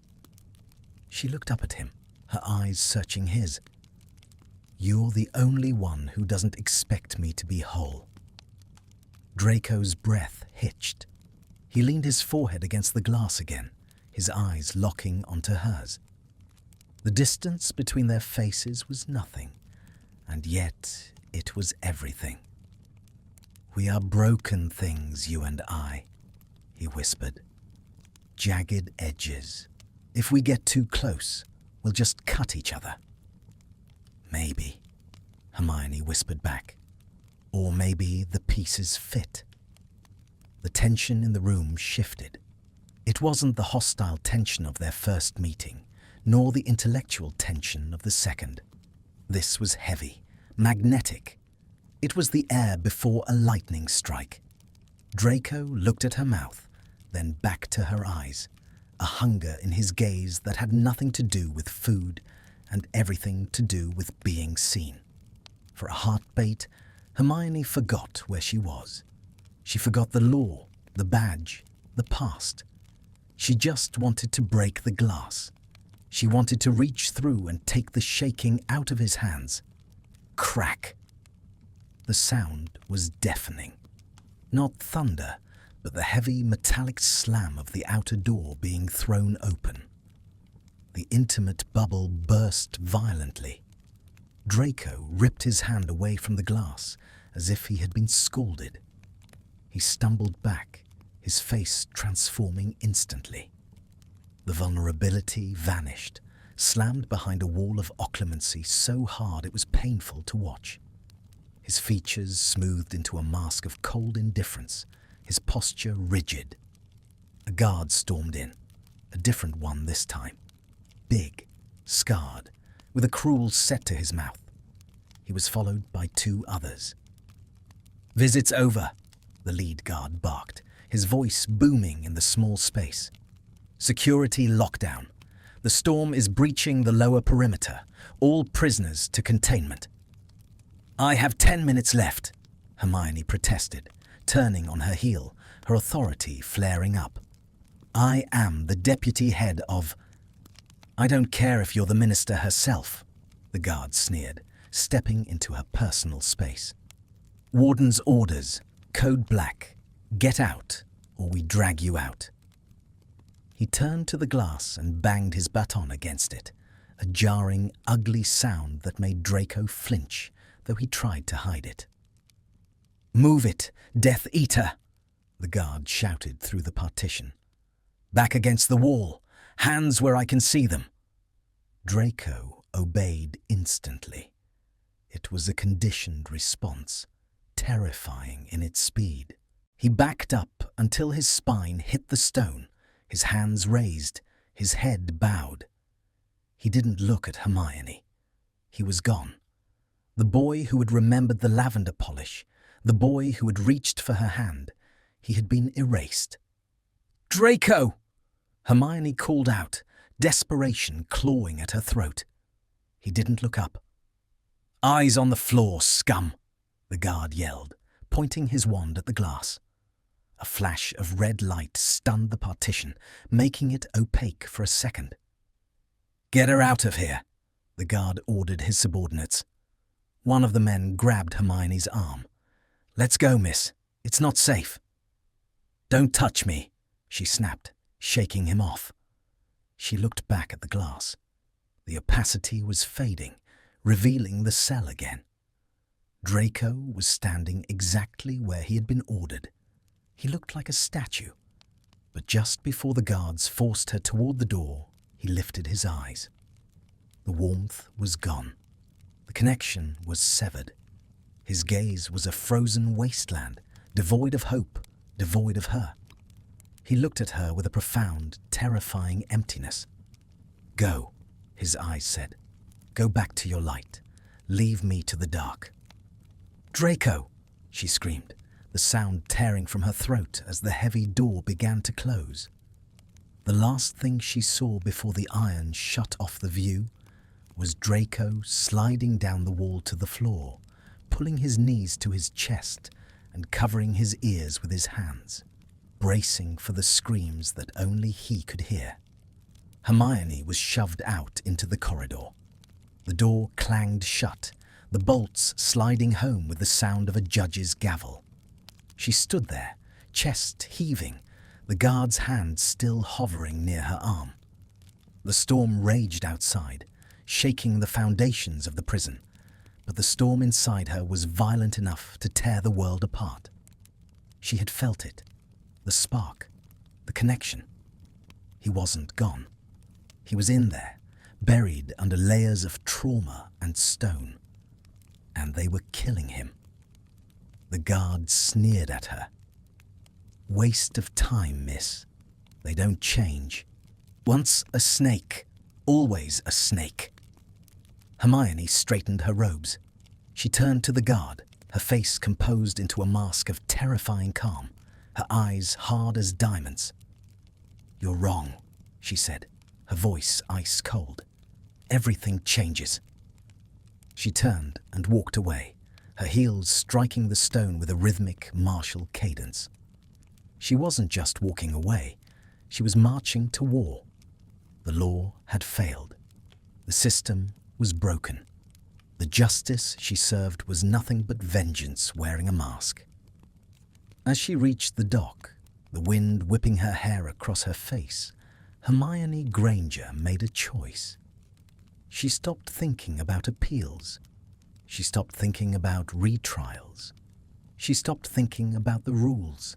She looked up at him, her eyes searching his. "You're the only one who doesn't expect me to be whole." Draco's breath hitched. He leaned his forehead against the glass again, his eyes locking onto hers. The distance between their faces was nothing, and yet it was everything. We are broken things, you and I, he whispered. Jagged edges. If we get too close, we'll just cut each other. Maybe, Hermione whispered back. Or maybe the pieces fit. The tension in the room shifted. It wasn't the hostile tension of their first meeting, nor the intellectual tension of the second. This was heavy, magnetic. It was the air before a lightning strike. Draco looked at her mouth, then back to her eyes, a hunger in his gaze that had nothing to do with food and everything to do with being seen. For a heartbeat, Hermione forgot where she was. She forgot the law, the badge, the past. She just wanted to break the glass. She wanted to reach through and take the shaking out of his hands. Crack! The sound was deafening. Not thunder, but the heavy metallic slam of the outer door being thrown open. The intimate bubble burst violently. Draco ripped his hand away from the glass as if he had been scalded. He stumbled back, his face transforming instantly. The vulnerability vanished, slammed behind a wall of occlumency so hard it was painful to watch. His features smoothed into a mask of cold indifference, his posture rigid. A guard stormed in, a different one this time. Big, scarred, with a cruel set to his mouth. He was followed by two others. "Visit's over," the lead guard barked, his voice booming in the small space. "Security lockdown. The storm is breaching the lower perimeter. All prisoners to containment." "I have 10 minutes left," Hermione protested, turning on her heel, her authority flaring up. "I am the deputy head of—" "I don't care if you're the minister herself," the guard sneered, stepping into her personal space. "Warden's orders, code black. Get out, or we drag you out." He turned to the glass and banged his baton against it, a jarring, ugly sound that made Draco flinch, though he tried to hide it. "Move it, Death Eater!" the guard shouted through the partition. "Back against the wall, hands where I can see them." Draco obeyed instantly. It was a conditioned response, terrifying in its speed. He backed up until his spine hit the stone, his hands raised, his head bowed. He didn't look at Hermione. He was gone. The boy who had remembered the lavender polish, the boy who had reached for her hand, he had been erased. "Draco!" Hermione called out, desperation clawing at her throat. He didn't look up. "Eyes on the floor, scum!" the guard yelled, pointing his wand at the glass. A flash of red light stunned the partition, making it opaque for a second. "Get her out of here," the guard ordered his subordinates. One of the men grabbed Hermione's arm. "Let's go, miss. It's not safe." "Don't touch me," she snapped, shaking him off. She looked back at the glass. The opacity was fading, revealing the cell again. Draco was standing exactly where he had been ordered. He looked like a statue. But just before the guards forced her toward the door, he lifted his eyes. The warmth was gone. The connection was severed. His gaze was a frozen wasteland, devoid of hope, devoid of her. He looked at her with a profound, terrifying emptiness. "Go," his eyes said. "Go back to your light. Leave me to the dark." "Draco!" she screamed, the sound tearing from her throat as the heavy door began to close. The last thing she saw before the iron shut off the view was Draco sliding down the wall to the floor, pulling his knees to his chest and covering his ears with his hands, bracing for the screams that only he could hear. Hermione was shoved out into the corridor. The door clanged shut, the bolts sliding home with the sound of a judge's gavel. She stood there, chest heaving, the guard's hand still hovering near her arm. The storm raged outside, shaking the foundations of the prison, but the storm inside her was violent enough to tear the world apart. She had felt it. The spark. The connection. He wasn't gone. He was in there, buried under layers of trauma and stone. And they were killing him. The guard sneered at her. "Waste of time, miss. They don't change. Once a snake, always a snake." Hermione straightened her robes. She turned to the guard, her face composed into a mask of terrifying calm, her eyes hard as diamonds. "You're wrong," she said, her voice ice cold. "Everything changes." She turned and walked away, her heels striking the stone with a rhythmic, martial cadence. She wasn't just walking away, she was marching to war. The law had failed. The system was broken. The justice she served was nothing but vengeance wearing a mask. As she reached the dock, the wind whipping her hair across her face, Hermione Granger made a choice. She stopped thinking about appeals. She stopped thinking about retrials. She stopped thinking about the rules.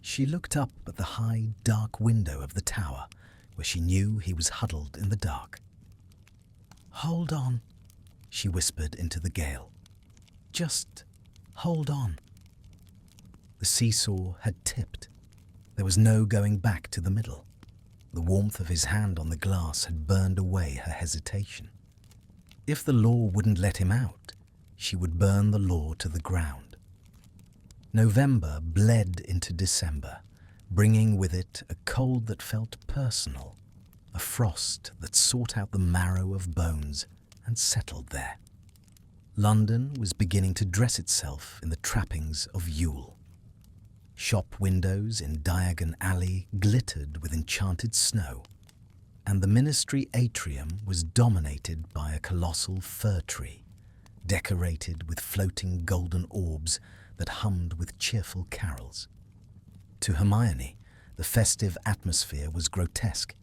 She looked up at the high, dark window of the tower, where she knew he was huddled in the dark. "Hold on," she whispered into the gale. "Just hold on." The seesaw had tipped. There was no going back to the middle. The warmth of his hand on the glass had burned away her hesitation. If the law wouldn't let him out, she would burn the law to the ground. November bled into December, bringing with it a cold that felt personal, a frost that sought out the marrow of bones and settled there. London was beginning to dress itself in the trappings of Yule. Shop windows in Diagon Alley glittered with enchanted snow, and the ministry atrium was dominated by a colossal fir tree, decorated with floating golden orbs that hummed with cheerful carols. To Hermione, the festive atmosphere was grotesque.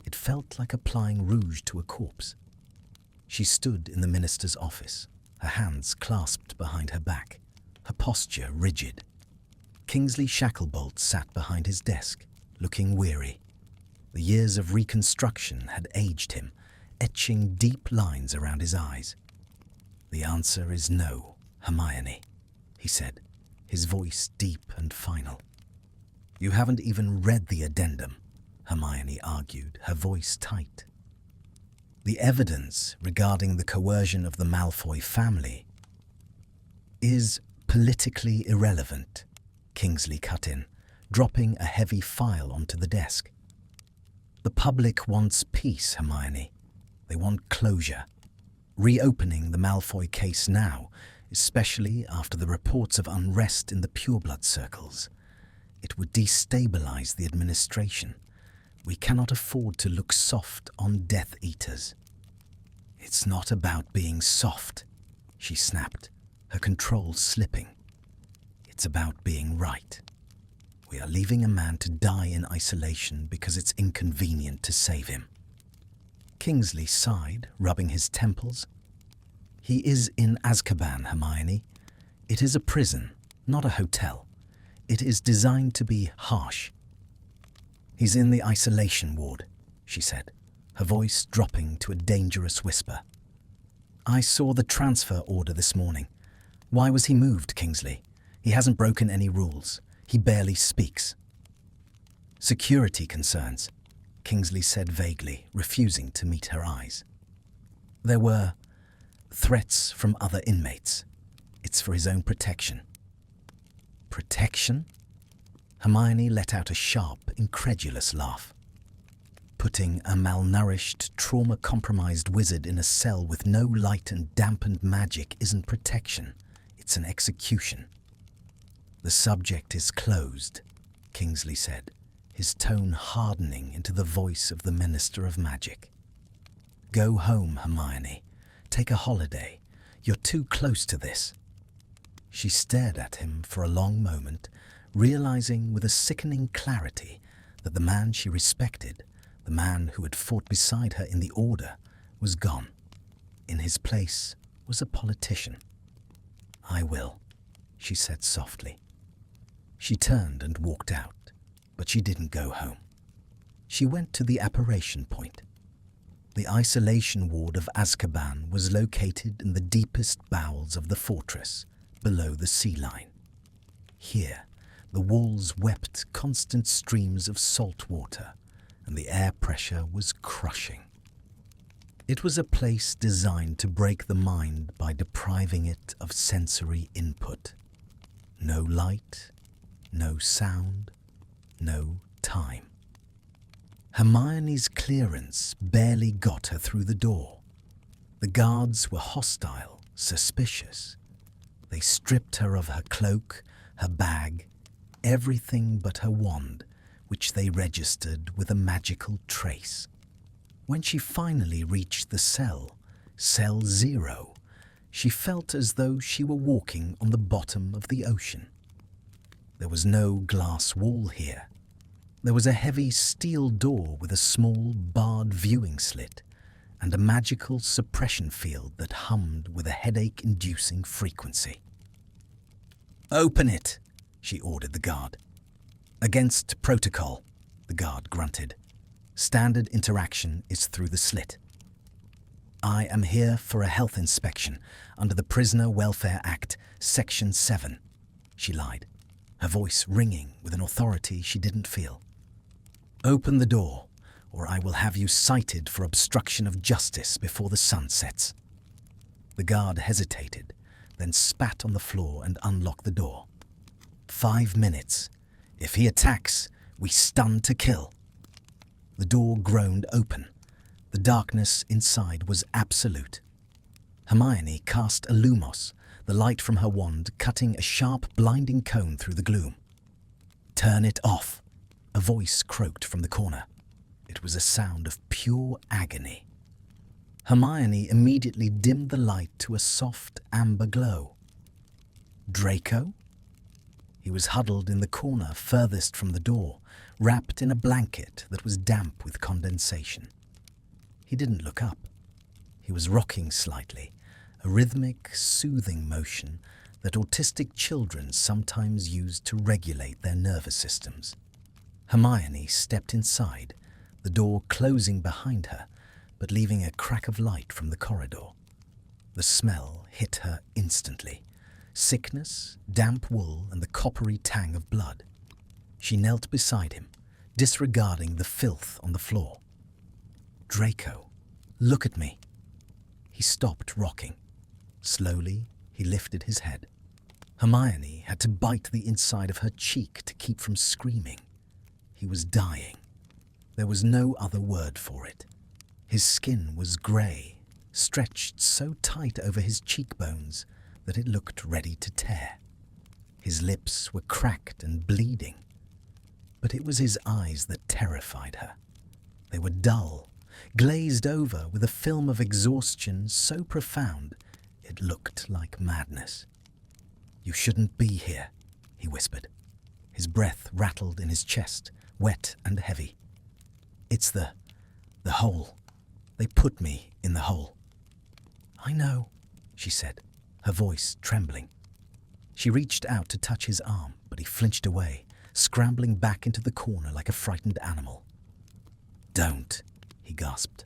It felt like applying rouge to a corpse. She stood in the minister's office, her hands clasped behind her back, her posture rigid. Kingsley Shacklebolt sat behind his desk, looking weary. The years of reconstruction had aged him, etching deep lines around his eyes. "The answer is no, Hermione," he said, his voice deep and final. "You haven't even read the addendum," Hermione argued, her voice tight. "The evidence regarding the coercion of the Malfoy family is politically irrelevant," Kingsley cut in, dropping a heavy file onto the desk. "The public wants peace, Hermione. They want closure. Reopening the Malfoy case now, especially after the reports of unrest in the pureblood circles, it would destabilize the administration. We cannot afford to look soft on Death Eaters." "It's not about being soft," she snapped, her control slipping. "It's about being right. We are leaving a man to die in isolation because it's inconvenient to save him." Kingsley sighed, rubbing his temples. "He is in Azkaban, Hermione. It is a prison, not a hotel. It is designed to be harsh." "He's in the isolation ward," she said, her voice dropping to a dangerous whisper. "I saw the transfer order this morning. Why was he moved, Kingsley? He hasn't broken any rules. He barely speaks." "Security concerns," Kingsley said vaguely, refusing to meet her eyes. "There were threats from other inmates. It's for his own protection." "Protection?" Hermione let out a sharp, incredulous laugh. "Putting a malnourished, trauma-compromised wizard in a cell with no light and dampened magic isn't protection. It's an execution." "The subject is closed," Kingsley said, his tone hardening into the voice of the Minister of Magic. "Go home, Hermione. Take a holiday. You're too close to this." She stared at him for a long moment, realizing with a sickening clarity that the man she respected, the man who had fought beside her in the Order, was gone. In his place was a politician. "I will," she said softly. She turned and walked out, but she didn't go home. She went to the apparition point. The isolation ward of Azkaban was located in the deepest bowels of the fortress, below the sea line. Here, the walls wept constant streams of salt water, and the air pressure was crushing. It was a place designed to break the mind by depriving it of sensory input. No light, no sound, no time. Hermione's clearance barely got her through the door. The guards were hostile, suspicious. They stripped her of her cloak, her bag, everything but her wand, which they registered with a magical trace. When she finally reached the cell, Cell 0, she felt as though she were walking on the bottom of the ocean. There was no glass wall here. There was a heavy steel door with a small barred viewing slit and a magical suppression field that hummed with a headache-inducing frequency. "Open it," she ordered the guard. "Against protocol," the guard grunted. "Standard interaction is through the slit." "I am here for a health inspection under the Prisoner Welfare Act, Section 7, she lied, her voice ringing with an authority she didn't feel. "Open the door, or I will have you cited for obstruction of justice before the sun sets." The guard hesitated, then spat on the floor and unlocked the door. 5 minutes. If he attacks, we stun to kill." The door groaned open. The darkness inside was absolute. Hermione cast a lumos, the light from her wand cutting a sharp, blinding cone through the gloom. "Turn it off," a voice croaked from the corner. It was a sound of pure agony. Hermione immediately dimmed the light to a soft amber glow. Draco? He was huddled in the corner furthest from the door, wrapped in a blanket that was damp with condensation. He didn't look up. He was rocking slightly, a rhythmic, soothing motion that autistic children sometimes use to regulate their nervous systems. Hermione stepped inside, the door closing behind her, but leaving a crack of light from the corridor. The smell hit her instantly. Sickness, damp wool, and the coppery tang of blood. She knelt beside him, disregarding the filth on the floor. "Draco, look at me." He stopped rocking. Slowly, he lifted his head. Hermione had to bite the inside of her cheek to keep from screaming. He was dying. There was no other word for it. His skin was grey, stretched so tight over his cheekbones that it looked ready to tear. His lips were cracked and bleeding. But it was his eyes that terrified her. They were dull, glazed over with a film of exhaustion so profound it looked like madness. "You shouldn't be here," he whispered. His breath rattled in his chest, wet and heavy. "It's the hole. They put me in the hole." "I know," she said, her voice trembling. She reached out to touch his arm, but he flinched away, scrambling back into the corner like a frightened animal. "Don't," he gasped.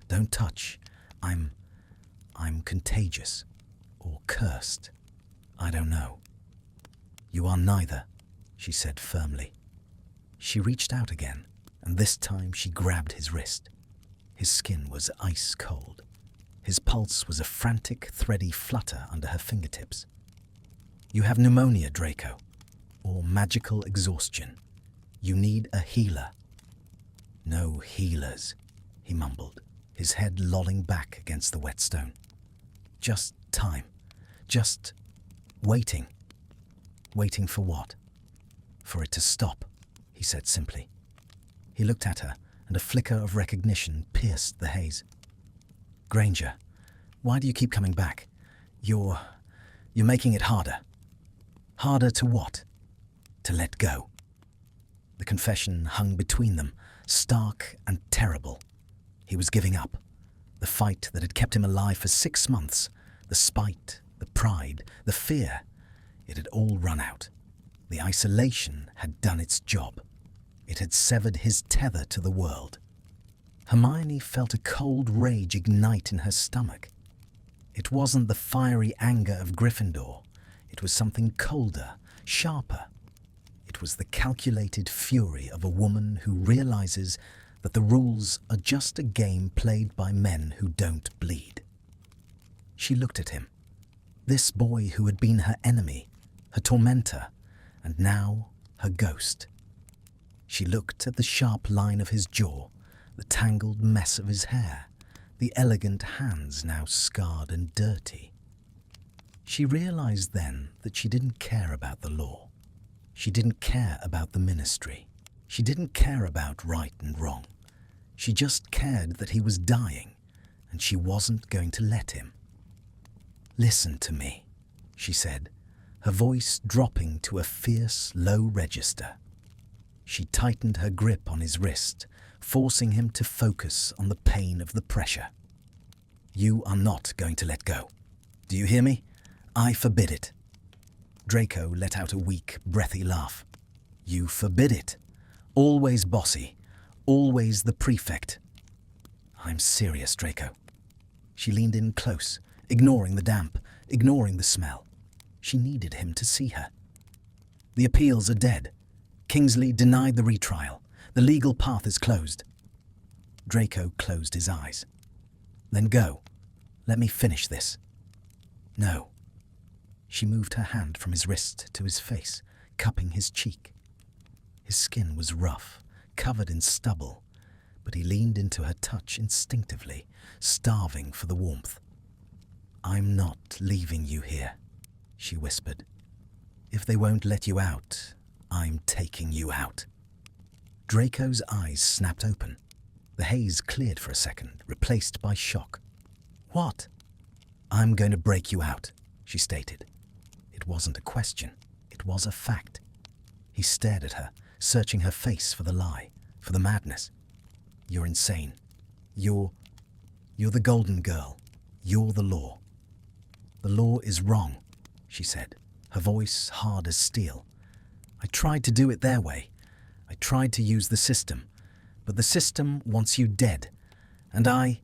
"Don't touch. I'm contagious. Or cursed. I don't know." "You are neither," she said firmly. She reached out again, and this time she grabbed his wrist. His skin was ice cold. His pulse was a frantic, thready flutter under her fingertips. "You have pneumonia, Draco, or magical exhaustion. You need a healer." "No healers," he mumbled, his head lolling back against the wet stone. "Just time. Just waiting." "Waiting for what?" "For it to stop," he said simply. He looked at her, and a flicker of recognition pierced the haze. "Granger, why do you keep coming back? You're making it harder." "Harder to what?" "To let go." The confession hung between them, stark and terrible. He was giving up. The fight that had kept him alive for 6 months, the spite, the pride, the fear, it had all run out. The isolation had done its job. It had severed his tether to the world. Hermione felt a cold rage ignite in her stomach. It wasn't the fiery anger of Gryffindor. It was something colder, sharper. It was the calculated fury of a woman who realizes that the rules are just a game played by men who don't bleed. She looked at him. This boy who had been her enemy, her tormentor, and now her ghost. She looked at the sharp line of his jaw, the tangled mess of his hair, the elegant hands now scarred and dirty. She realized then that she didn't care about the law. She didn't care about the ministry. She didn't care about right and wrong. She just cared that he was dying, and she wasn't going to let him. "Listen to me," she said, her voice dropping to a fierce, low register. She tightened her grip on his wrist, forcing him to focus on the pain of the pressure. "You are not going to let go. Do you hear me? I forbid it." Draco let out a weak, breathy laugh. "You forbid it. Always bossy. Always the prefect." "I'm serious, Draco." She leaned in close, ignoring the damp, ignoring the smell. She needed him to see her. "The appeals are dead. Kingsley denied the retrial. The legal path is closed." Draco closed his eyes. "Then go. Let me finish this." "No." She moved her hand from his wrist to his face, cupping his cheek. His skin was rough, covered in stubble, but he leaned into her touch instinctively, starving for the warmth. "I'm not leaving you here," she whispered. "If they won't let you out, I'm taking you out." Draco's eyes snapped open. The haze cleared for a second, replaced by shock. "What?" "I'm going to break you out," she stated. It wasn't a question. It was a fact. He stared at her, searching her face for the lie, for the madness. "You're insane. You're the golden girl. You're the law." "The law is wrong," she said, her voice hard as steel. "I tried to do it their way. I tried to use the system, but the system wants you dead. And I—"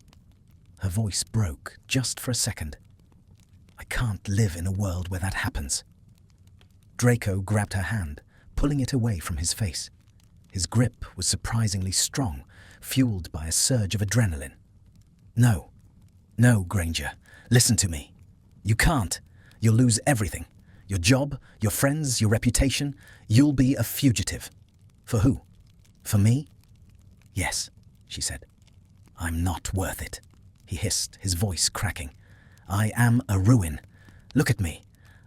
Her voice broke just for a second. "I can't live in a world where that happens." Draco grabbed her hand, pulling it away from his face. His grip was surprisingly strong, fueled by a surge of adrenaline. No, Granger, listen to me. You can't. You'll lose everything. Your job, your friends, your reputation. You'll be a fugitive." "For who? For me?" "Yes," she said. "I'm not worth it," he hissed, his voice cracking. "I am a ruin. Look at me.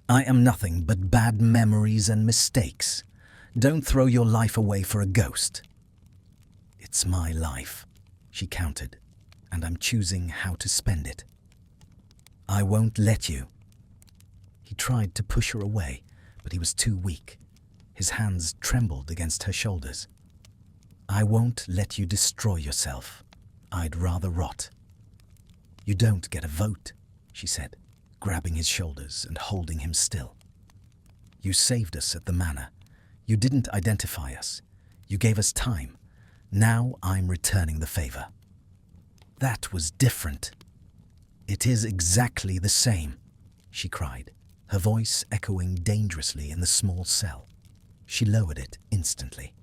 I am nothing but bad memories and mistakes. Don't throw your life away for a ghost." "It's my life," she countered, "and I'm choosing how to spend it." "I won't let you." He tried to push her away, but he was too weak. His hands trembled against her shoulders. "I won't let you destroy yourself. I'd rather rot." "You don't get a vote," she said, grabbing his shoulders and holding him still. "You saved us at the manor. You didn't identify us. You gave us time. Now I'm returning the favor." "That was different." "It is exactly the same," she cried, her voice echoing dangerously in the small cell. She lowered it instantly.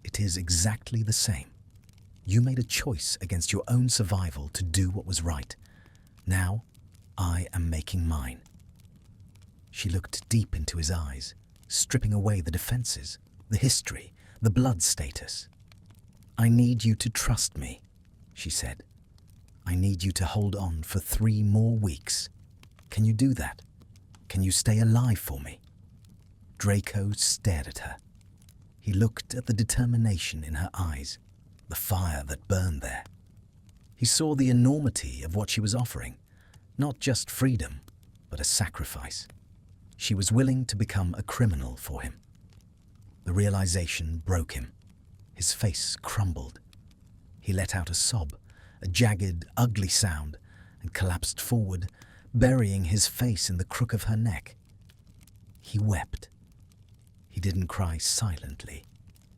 "It is exactly the same. You made a choice against your own survival to do what was right. Now, I am making mine." She looked deep into his eyes, stripping away the defenses, the history, the blood status. "I need you to trust me," she said. "I need you to hold on for 3 more weeks. Can you do that? Can you stay alive for me?" Draco stared at her. He looked at the determination in her eyes, the fire that burned there. He saw the enormity of what she was offering, not just freedom, but a sacrifice. She was willing to become a criminal for him. The realization broke him. His face crumbled. He let out a sob, a jagged, ugly sound, and collapsed forward, burying his face in the crook of her neck. He wept. He didn't cry silently.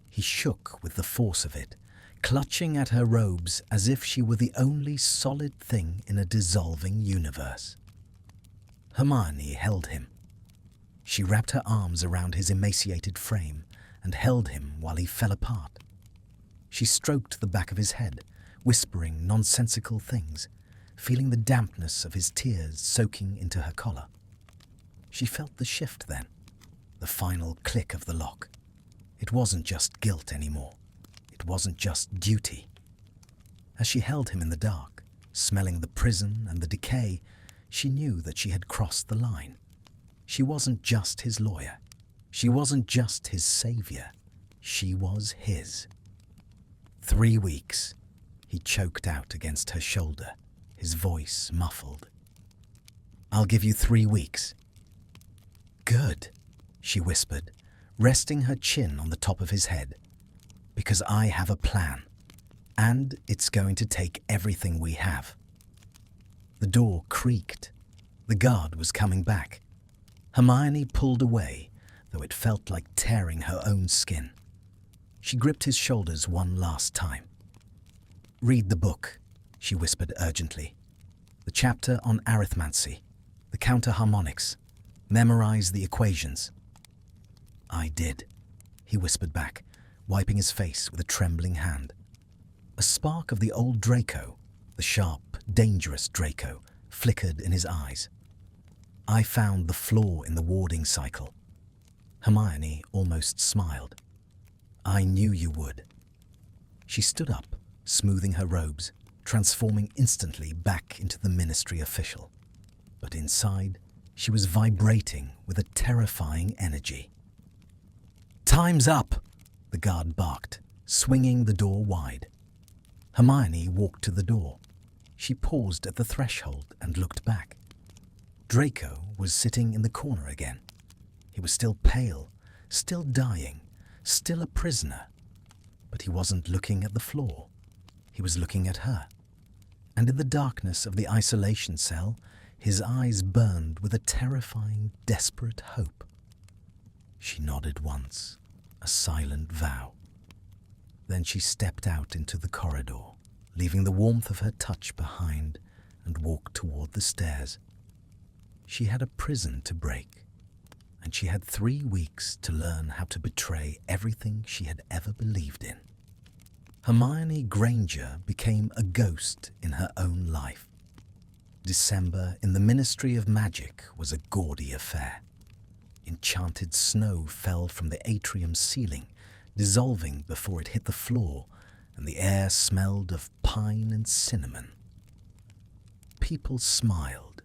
He shook with the force of it, clutching at her robes as if she were the only solid thing in a dissolving universe. Hermione held him. She wrapped her arms around his emaciated frame and held him while he fell apart. She stroked the back of his head, whispering nonsensical things, feeling the dampness of his tears soaking into her collar. She felt the shift then, the final click of the lock. It wasn't just guilt anymore. It wasn't just duty. As she held him in the dark, smelling the prison and the decay, she knew that she had crossed the line. She wasn't just his lawyer. She wasn't just his savior. She was his. 3 weeks, he choked out against her shoulder, his voice muffled. "I'll give you 3 weeks." "Good," she whispered, resting her chin on the top of his head. "Because I have a plan, and it's going to take everything we have." The door creaked. The guard was coming back. Hermione pulled away, though it felt like tearing her own skin. She gripped his shoulders one last time. "Read the book," she whispered urgently. "The chapter on arithmancy, the counter-harmonics. Memorize the equations." "I did," he whispered back, wiping his face with a trembling hand. A spark of the old Draco, the sharp, dangerous Draco, flickered in his eyes. "I found the flaw in the warding cycle." Hermione almost smiled. "I knew you would." She stood up, smoothing her robes, transforming instantly back into the ministry official. But inside, she was vibrating with a terrifying energy. "Time's up!" the guard barked, swinging the door wide. Hermione walked to the door. She paused at the threshold and looked back. Draco was sitting in the corner again. He was still pale, still dying, still a prisoner. But he wasn't looking at the floor. He was looking at her. And in the darkness of the isolation cell, his eyes burned with a terrifying, desperate hope. She nodded once, a silent vow. Then she stepped out into the corridor, leaving the warmth of her touch behind, and walked toward the stairs. She had a prison to break, and she had 3 weeks to learn how to betray everything she had ever believed in. Hermione Granger became a ghost in her own life. December in the Ministry of Magic was a gaudy affair. Enchanted snow fell from the atrium ceiling, dissolving before it hit the floor, and the air smelled of pine and cinnamon. People smiled.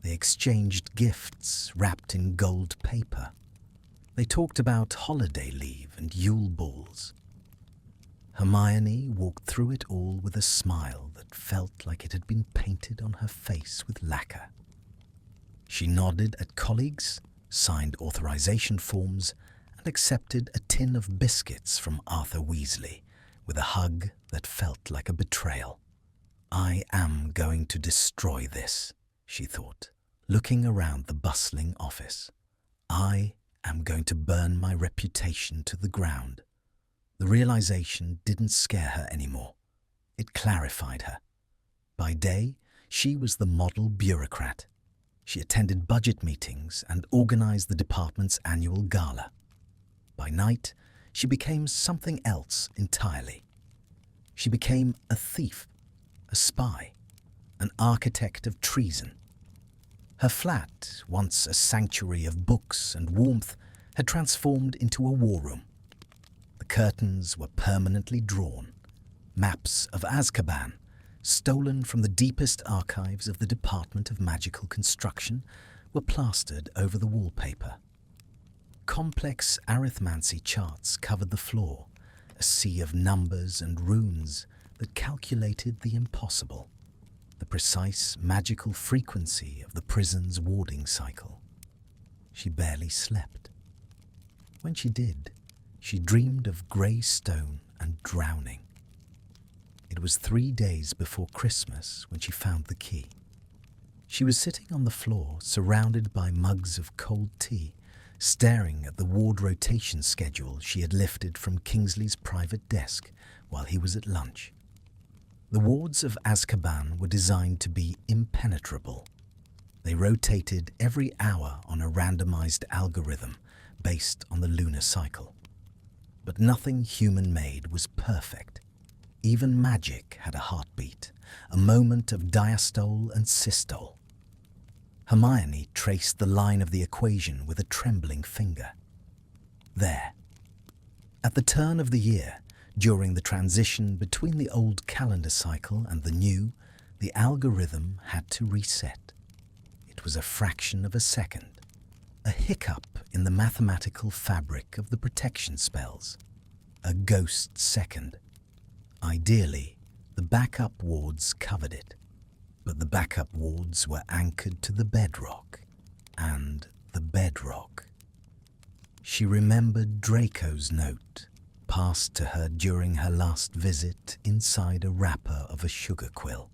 They exchanged gifts wrapped in gold paper. They talked about holiday leave and Yule balls. Hermione walked through it all with a smile that felt like it had been painted on her face with lacquer. She nodded at colleagues, signed authorization forms, and accepted a tin of biscuits from Arthur Weasley with a hug that felt like a betrayal. "I am going to destroy this," she thought, looking around the bustling office. "I am going to burn my reputation to the ground." The realization didn't scare her anymore. It clarified her. By day, she was the model bureaucrat. She attended budget meetings and organized the department's annual gala. By night, she became something else entirely. She became a thief, a spy, an architect of treason. Her flat, once a sanctuary of books and warmth, had transformed into a war room. The curtains were permanently drawn. Maps of Azkaban, stolen from the deepest archives of the Department of Magical Construction, were plastered over the wallpaper. Complex arithmancy charts covered the floor, a sea of numbers and runes that calculated the impossible, the precise magical frequency of the prison's warding cycle. She barely slept. When she did, she dreamed of grey stone and drowning. It was 3 days before Christmas when she found the key. She was sitting on the floor, surrounded by mugs of cold tea, staring at the ward rotation schedule she had lifted from Kingsley's private desk while he was at lunch. The wards of Azkaban were designed to be impenetrable. They rotated every hour on a randomized algorithm based on the lunar cycle. But nothing human-made was perfect. Even magic had a heartbeat, a moment of diastole and systole. Hermione traced the line of the equation with a trembling finger. There. At the turn of the year, during the transition between the old calendar cycle and the new, the algorithm had to reset. It was a fraction of a second, a hiccup in the mathematical fabric of the protection spells, a ghost second. Ideally, the backup wards covered it, but the backup wards were anchored to the bedrock, and the bedrock. She remembered Draco's note, passed to her during her last visit inside a wrapper of a sugar quill.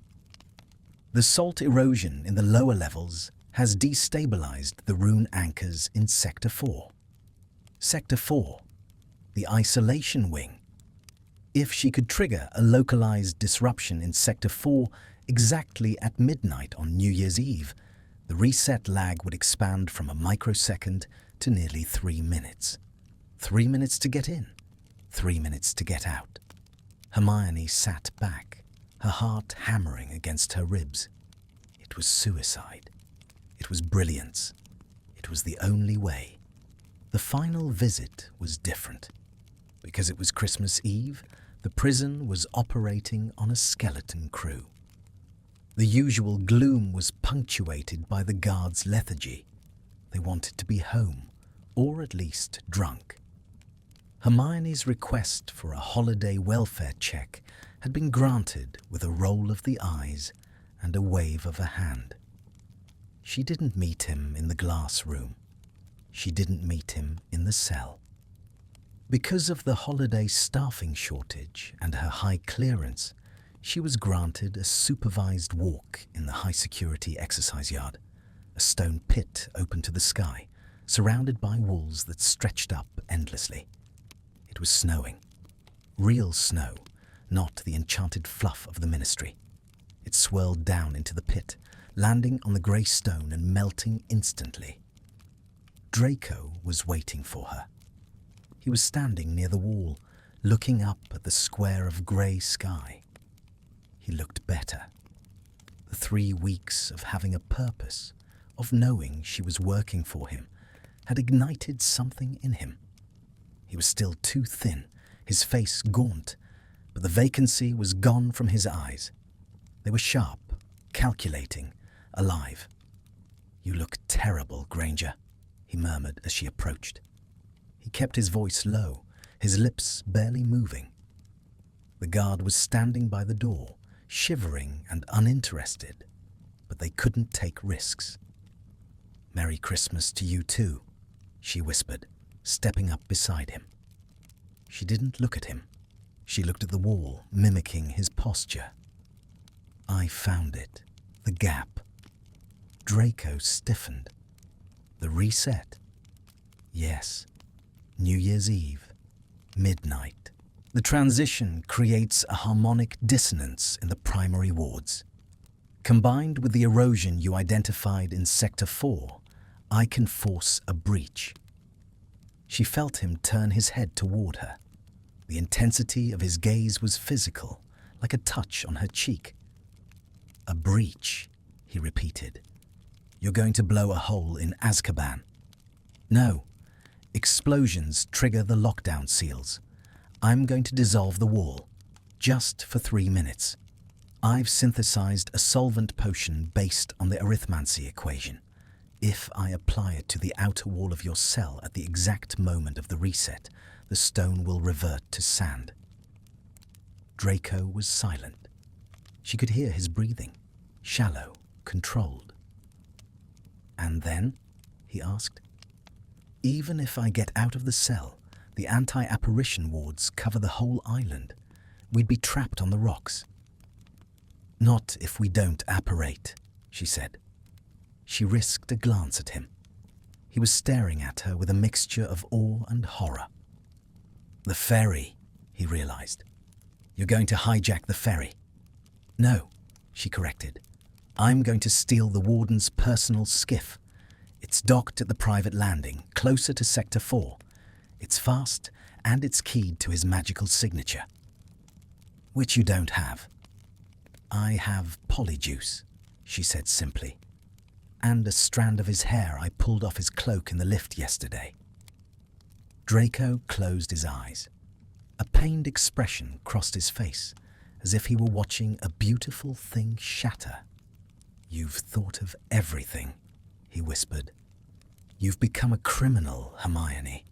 The salt erosion in the lower levels has destabilized the rune anchors in Sector 4. Sector 4, the isolation wing. If she could trigger a localized disruption in Sector 4 exactly at midnight on New Year's Eve, the reset lag would expand from a microsecond to nearly 3 minutes. 3 minutes to get in, 3 minutes to get out. Hermione sat back, her heart hammering against her ribs. It was suicide. It was brilliance. It was the only way. The final visit was different. Because it was Christmas Eve, the prison was operating on a skeleton crew. The usual gloom was punctuated by the guards' lethargy. They wanted to be home, or at least drunk. Hermione's request for a holiday welfare check had been granted with a roll of the eyes and a wave of a hand. She didn't meet him in the glass room. She didn't meet him in the cell. Because of the holiday staffing shortage and her high clearance, she was granted a supervised walk in the high-security exercise yard, a stone pit open to the sky, surrounded by walls that stretched up endlessly. It was snowing. Real snow, not the enchanted fluff of the ministry. It swirled down into the pit, landing on the grey stone and melting instantly. Draco was waiting for her. He was standing near the wall, looking up at the square of grey sky. He looked better. The 3 weeks of having a purpose, of knowing she was working for him, had ignited something in him. He was still too thin, his face gaunt, but the vacancy was gone from his eyes. They were sharp, calculating, alive. "You look terrible, Granger," he murmured as she approached. He kept his voice low, his lips barely moving. The guard was standing by the door, shivering and uninterested, but they couldn't take risks. "Merry Christmas to you too," she whispered, stepping up beside him. She didn't look at him. She looked at the wall, mimicking his posture. "I found it. The gap." Draco stiffened. "The reset?" "Yes. New Year's Eve. Midnight. The transition creates a harmonic dissonance in the primary wards. Combined with the erosion you identified in Sector 4, I can force a breach." She felt him turn his head toward her. The intensity of his gaze was physical, like a touch on her cheek. "A breach," he repeated. "You're going to blow a hole in Azkaban." "No. Explosions trigger the lockdown seals. I'm going to dissolve the wall, just for 3 minutes. I've synthesized a solvent potion based on the arithmancy equation. If I apply it to the outer wall of your cell at the exact moment of the reset, the stone will revert to sand." Draco was silent. She could hear his breathing, shallow, controlled. "And then?" he asked. "Even if I get out of the cell, the anti-apparition wards cover the whole island. We'd be trapped on the rocks." "Not if we don't apparate," she said. She risked a glance at him. He was staring at her with a mixture of awe and horror. "The ferry," he realized. "You're going to hijack the ferry." "No," she corrected. "I'm going to steal the warden's personal skiff. It's docked at the private landing, closer to Sector 4. It's fast, and it's keyed to his magical signature." "Which you don't have." "I have polyjuice," she said simply. "And a strand of his hair I pulled off his cloak in the lift yesterday." Draco closed his eyes. A pained expression crossed his face, as if he were watching a beautiful thing shatter. "You've thought of everything," he whispered. "You've become a criminal, Hermione."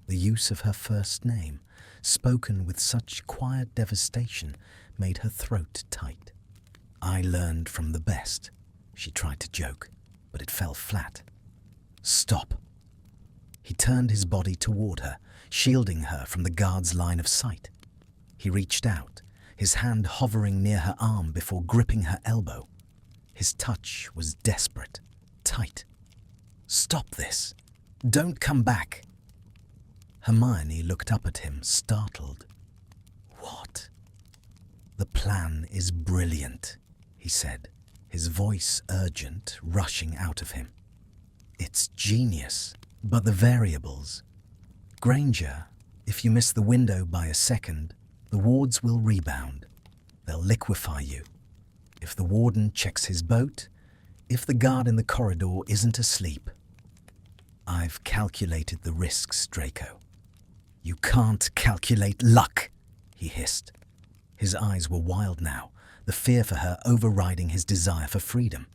The use of her first name, spoken with such quiet devastation, made her throat tight. "I learned from the best," she tried to joke, but it fell flat. "Stop." He turned his body toward her, shielding her from the guard's line of sight. He reached out, his hand hovering near her arm before gripping her elbow. His touch was desperate, tight. "Stop this. Don't come back." Hermione looked up at him, startled. "What?" "The plan is brilliant," he said, his voice urgent, rushing out of him. "It's genius, but the variables. Granger, if you miss the window by a second, the wards will rebound. They'll liquefy you. If the warden checks his boat, if the guard in the corridor isn't asleep. I've calculated the risks, Draco." "You can't calculate luck," he hissed. His eyes were wild now, the fear for her overriding his desire for freedom.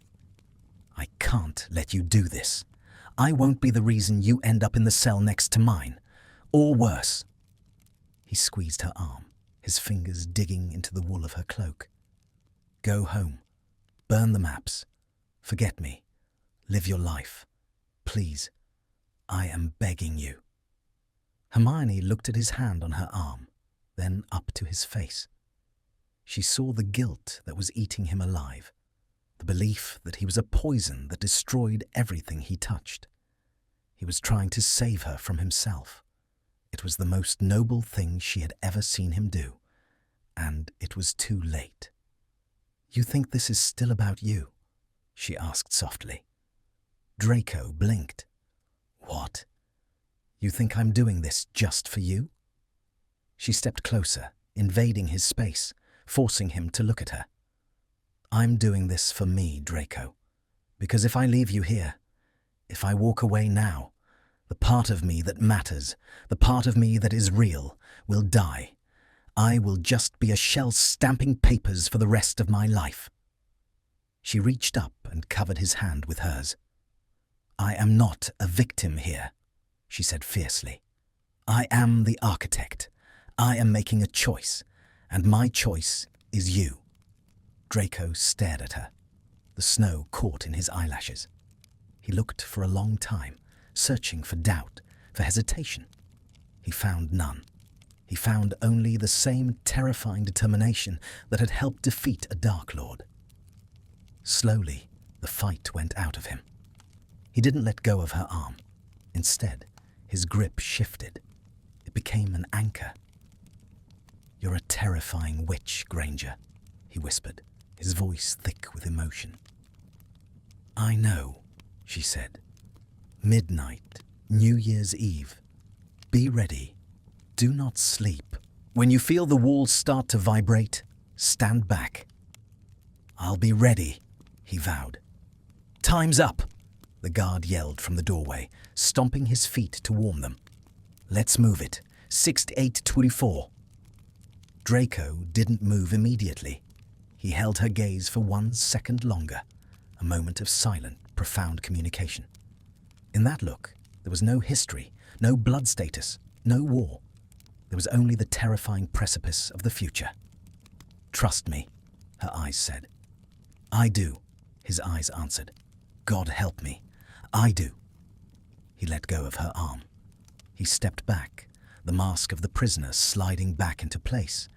"I can't let you do this. I won't be the reason you end up in the cell next to mine. Or worse." He squeezed her arm, his fingers digging into the wool of her cloak. "Go home. Burn the maps. Forget me. Live your life. Please. I am begging you." Hermione looked at his hand on her arm, then up to his face. She saw the guilt that was eating him alive, the belief that he was a poison that destroyed everything he touched. He was trying to save her from himself. It was the most noble thing she had ever seen him do, and it was too late. "You think this is still about you?" she asked softly. Draco blinked. "What? You think I'm doing this just for you?" She stepped closer, invading his space, forcing him to look at her. "I'm doing this for me, Draco. Because if I leave you here, if I walk away now, the part of me that matters, the part of me that is real, will die. I will just be a shell stamping papers for the rest of my life." She reached up and covered his hand with hers. "I am not a victim here," she said fiercely. "I am the architect. I am making a choice, and my choice is you." Draco stared at her. The snow caught in his eyelashes. He looked for a long time, searching for doubt, for hesitation. He found none. He found only the same terrifying determination that had helped defeat a Dark Lord. Slowly, the fight went out of him. He didn't let go of her arm. Instead, his grip shifted. It became an anchor. "You're a terrifying witch, Granger," he whispered, his voice thick with emotion. "I know," she said. "Midnight, New Year's Eve. Be ready. Do not sleep. When you feel the walls start to vibrate, stand back." "I'll be ready," he vowed. "Time's up," the guard yelled from the doorway, stomping his feet to warm them. "Let's move it. 6824. Draco didn't move immediately. He held her gaze for 1 second longer, a moment of silent, profound communication. In that look, there was no history, no blood status, no war. There was only the terrifying precipice of the future. "Trust me," her eyes said. "I do," his eyes answered. "God help me. I do." He let go of her arm. He stepped back, the mask of the prisoner sliding back into place,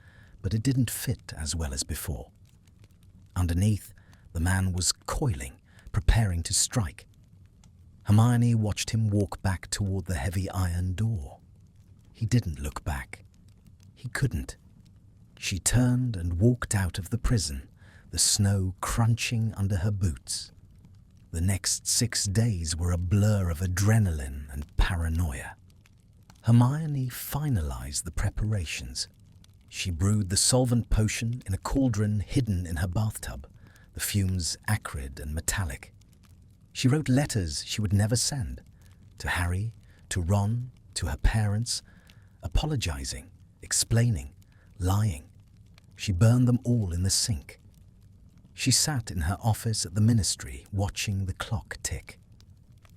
but it didn't fit as well as before. Underneath, the man was coiling, preparing to strike. Hermione watched him walk back toward the heavy iron door. He didn't look back. He couldn't. She turned and walked out of the prison, the snow crunching under her boots. The next 6 days were a blur of adrenaline and paranoia. Hermione finalized the preparations. She brewed the solvent potion in a cauldron hidden in her bathtub, the fumes acrid and metallic. She wrote letters she would never send, to Harry, to Ron, to her parents, apologizing, explaining, lying. She burned them all in the sink. She sat in her office at the ministry, watching the clock tick.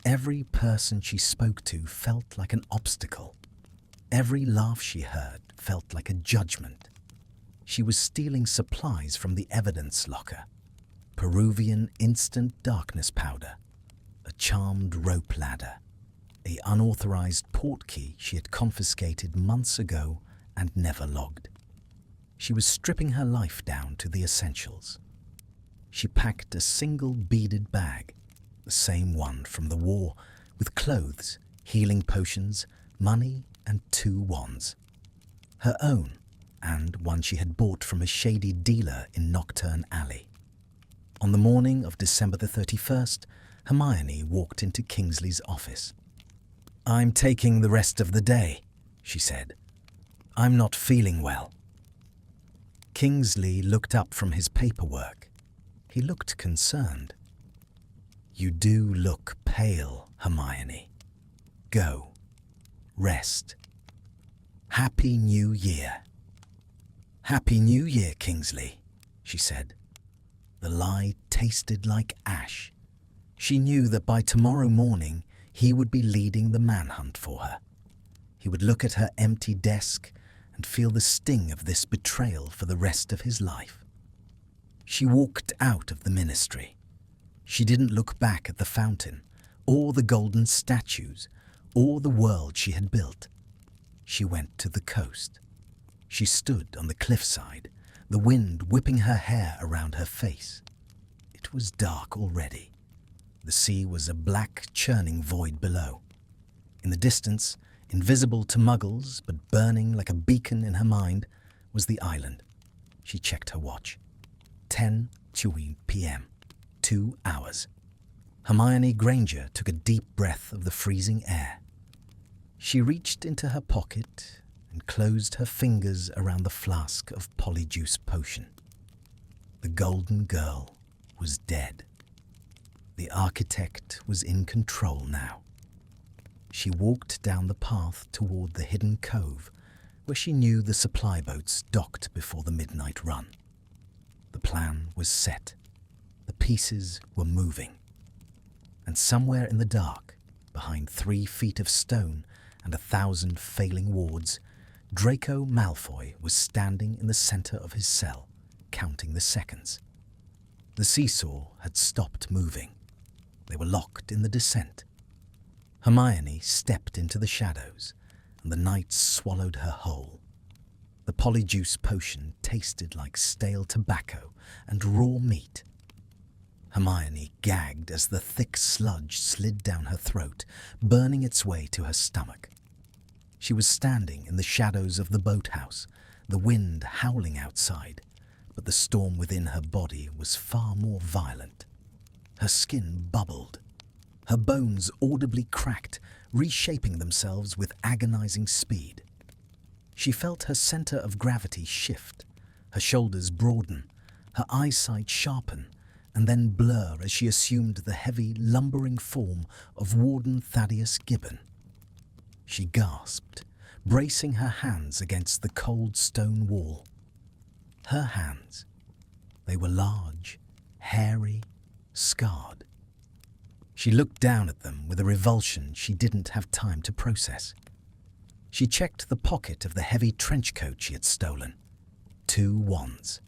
Every person she spoke to felt like an obstacle. Every laugh she heard felt like a judgment. She was stealing supplies from the evidence locker. Peruvian instant darkness powder, a charmed rope ladder, an unauthorized portkey she had confiscated months ago and never logged. She was stripping her life down to the essentials. She packed a single beaded bag, the same one from the war, with clothes, healing potions, money, and 2 wands. Her own, and one she had bought from a shady dealer in Nocturne Alley. On the morning of December the 31st, Hermione walked into Kingsley's office. "I'm taking the rest of the day," she said. "I'm not feeling well." Kingsley looked up from his paperwork. He looked concerned. "You do look pale, Hermione. Go. Rest. Happy New Year." "Happy New Year, Kingsley," she said. The lie tasted like ash. She knew that by tomorrow morning he would be leading the manhunt for her. He would look at her empty desk and feel the sting of this betrayal for the rest of his life. She walked out of the ministry. She didn't look back at the fountain, or the golden statues, or the world she had built. She went to the coast. She stood on the cliffside, the wind whipping her hair around her face. It was dark already. The sea was a black, churning void below. In the distance, invisible to muggles but burning like a beacon in her mind, was the island. She checked her watch. 10:20 p.m. 2 hours. Hermione Granger took a deep breath of the freezing air. She reached into her pocket and closed her fingers around the flask of polyjuice potion. The golden girl was dead. The architect was in control now. She walked down the path toward the hidden cove where she knew the supply boats docked before the midnight run. The plan was set. The pieces were moving. And somewhere in the dark, behind 3 feet of stone and 1,000 failing wards, Draco Malfoy was standing in the center of his cell, counting the seconds. The seesaw had stopped moving. They were locked in the descent. Hermione stepped into the shadows, and the night swallowed her whole. The polyjuice potion tasted like stale tobacco and raw meat. Hermione gagged as the thick sludge slid down her throat, burning its way to her stomach. She was standing in the shadows of the boathouse, the wind howling outside, but the storm within her body was far more violent. Her skin bubbled. Her bones audibly cracked, reshaping themselves with agonizing speed. She felt her center of gravity shift, her shoulders broaden, her eyesight sharpen, and then blur as she assumed the heavy, lumbering form of Warden Thaddeus Gibbon. She gasped, bracing her hands against the cold stone wall. Her hands. They were large, hairy, scarred. She looked down at them with a revulsion she didn't have time to process. She checked the pocket of the heavy trench coat she had stolen. 2 wands,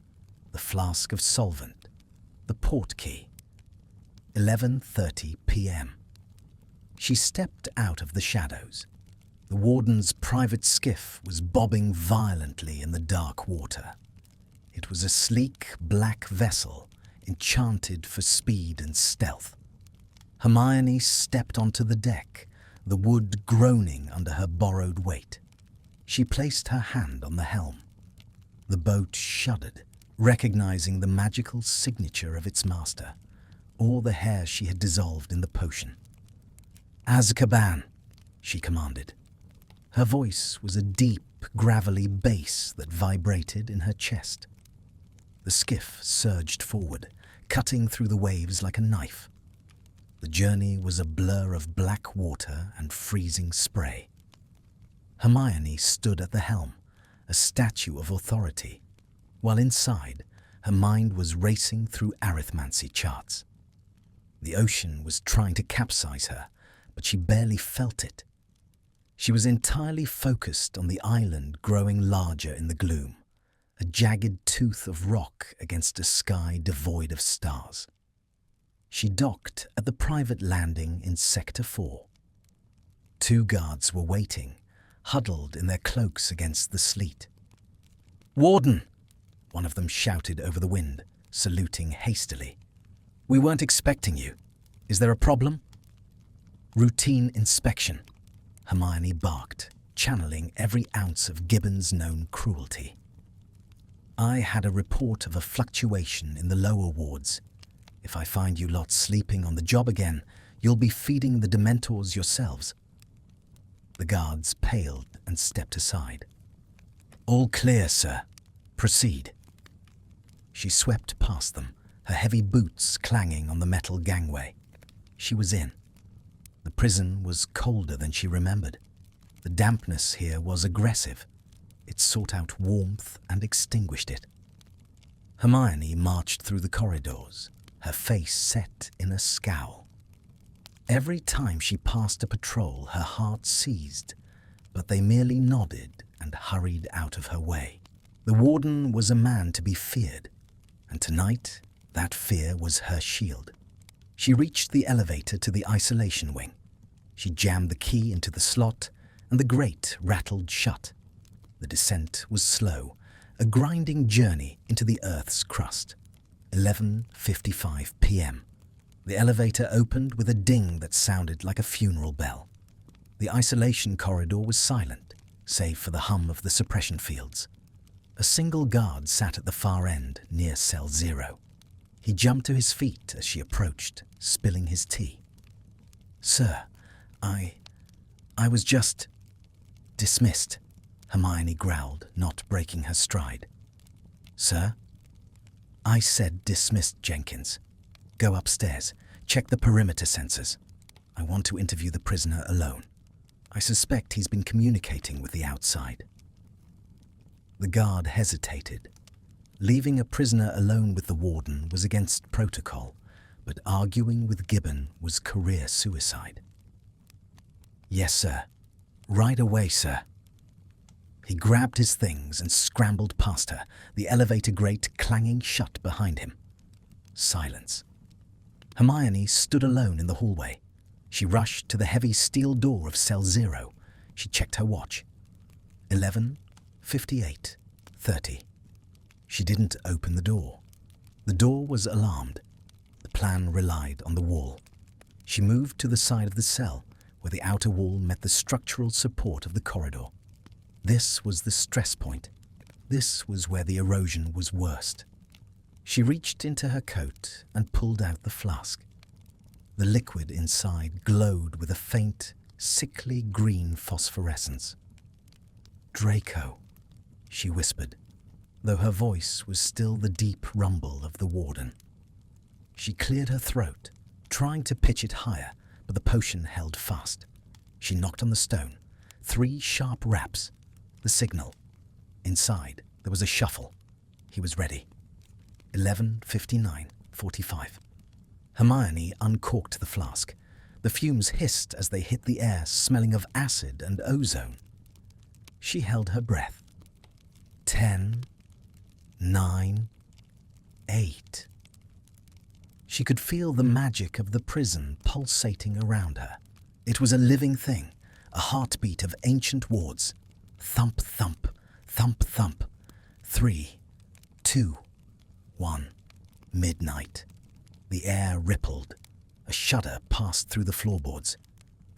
the flask of solvent, the portkey. 11:30 p.m. She stepped out of the shadows. The warden's private skiff was bobbing violently in the dark water. It was a sleek, black vessel, enchanted for speed and stealth. Hermione stepped onto the deck, the wood groaning under her borrowed weight. She placed her hand on the helm. The boat shuddered, recognizing the magical signature of its master, or the hair she had dissolved in the potion. "Azkaban," she commanded. Her voice was a deep, gravelly bass that vibrated in her chest. The skiff surged forward, cutting through the waves like a knife. The journey was a blur of black water and freezing spray. Hermione stood at the helm, a statue of authority, while inside, her mind was racing through arithmancy charts. The ocean was trying to capsize her, but she barely felt it. She was entirely focused on the island growing larger in the gloom, a jagged tooth of rock against a sky devoid of stars. She docked at the private landing in Sector 4. 2 guards were waiting, huddled in their cloaks against the sleet. "Warden!" one of them shouted over the wind, saluting hastily. "We weren't expecting you. Is there a problem?" "Routine inspection," Hermione barked, channeling every ounce of Gibbon's known cruelty. "I had a report of a fluctuation in the lower wards. If I find you lot sleeping on the job again, you'll be feeding the Dementors yourselves." The guards paled and stepped aside. "All clear, sir. Proceed." She swept past them, her heavy boots clanging on the metal gangway. She was in. The prison was colder than she remembered. The dampness here was aggressive. It sought out warmth and extinguished it. Hermione marched through the corridors, her face set in a scowl. Every time she passed a patrol, her heart seized, but they merely nodded and hurried out of her way. The warden was a man to be feared, and tonight that fear was her shield. She reached the elevator to the isolation wing. She jammed the key into the slot, and the grate rattled shut. The descent was slow, a grinding journey into the Earth's crust. 11:55 p.m. The elevator opened with a ding that sounded like a funeral bell. The isolation corridor was silent, save for the hum of the suppression fields. A single guard sat at the far end, near cell 0. He jumped to his feet as she approached, spilling his tea. "Sir, I was just dismissed," Hermione growled, not breaking her stride. "Sir?" "I said dismissed, Jenkins. Go upstairs, check the perimeter sensors. I want to interview the prisoner alone. I suspect he's been communicating with the outside." The guard hesitated. Leaving a prisoner alone with the warden was against protocol, but arguing with Gibbon was career suicide. "Yes, sir. Right away, sir." He grabbed his things and scrambled past her, the elevator grate clanging shut behind him. Silence. Hermione stood alone in the hallway. She rushed to the heavy steel door of cell 0. She checked her watch. 11:58:30. She didn't open the door. The door was alarmed. The plan relied on the wall. She moved to the side of the cell, where the outer wall met the structural support of the corridor. This was the stress point. This was where the erosion was worst. She reached into her coat and pulled out the flask. The liquid inside glowed with a faint, sickly green phosphorescence. "Draco," she whispered, though her voice was still the deep rumble of the warden. She cleared her throat, trying to pitch it higher, but the potion held fast. She knocked on the stone. 3 sharp raps. The signal. Inside, there was a shuffle. He was ready. 11:59:45. Hermione uncorked the flask. The fumes hissed as they hit the air, smelling of acid and ozone. She held her breath. 10, 9, 8. She could feel the magic of the prison pulsating around her. It was a living thing, a heartbeat of ancient wards. Thump, thump, thump, thump. 3, 2, 1. Midnight. The air rippled. A shudder passed through the floorboards.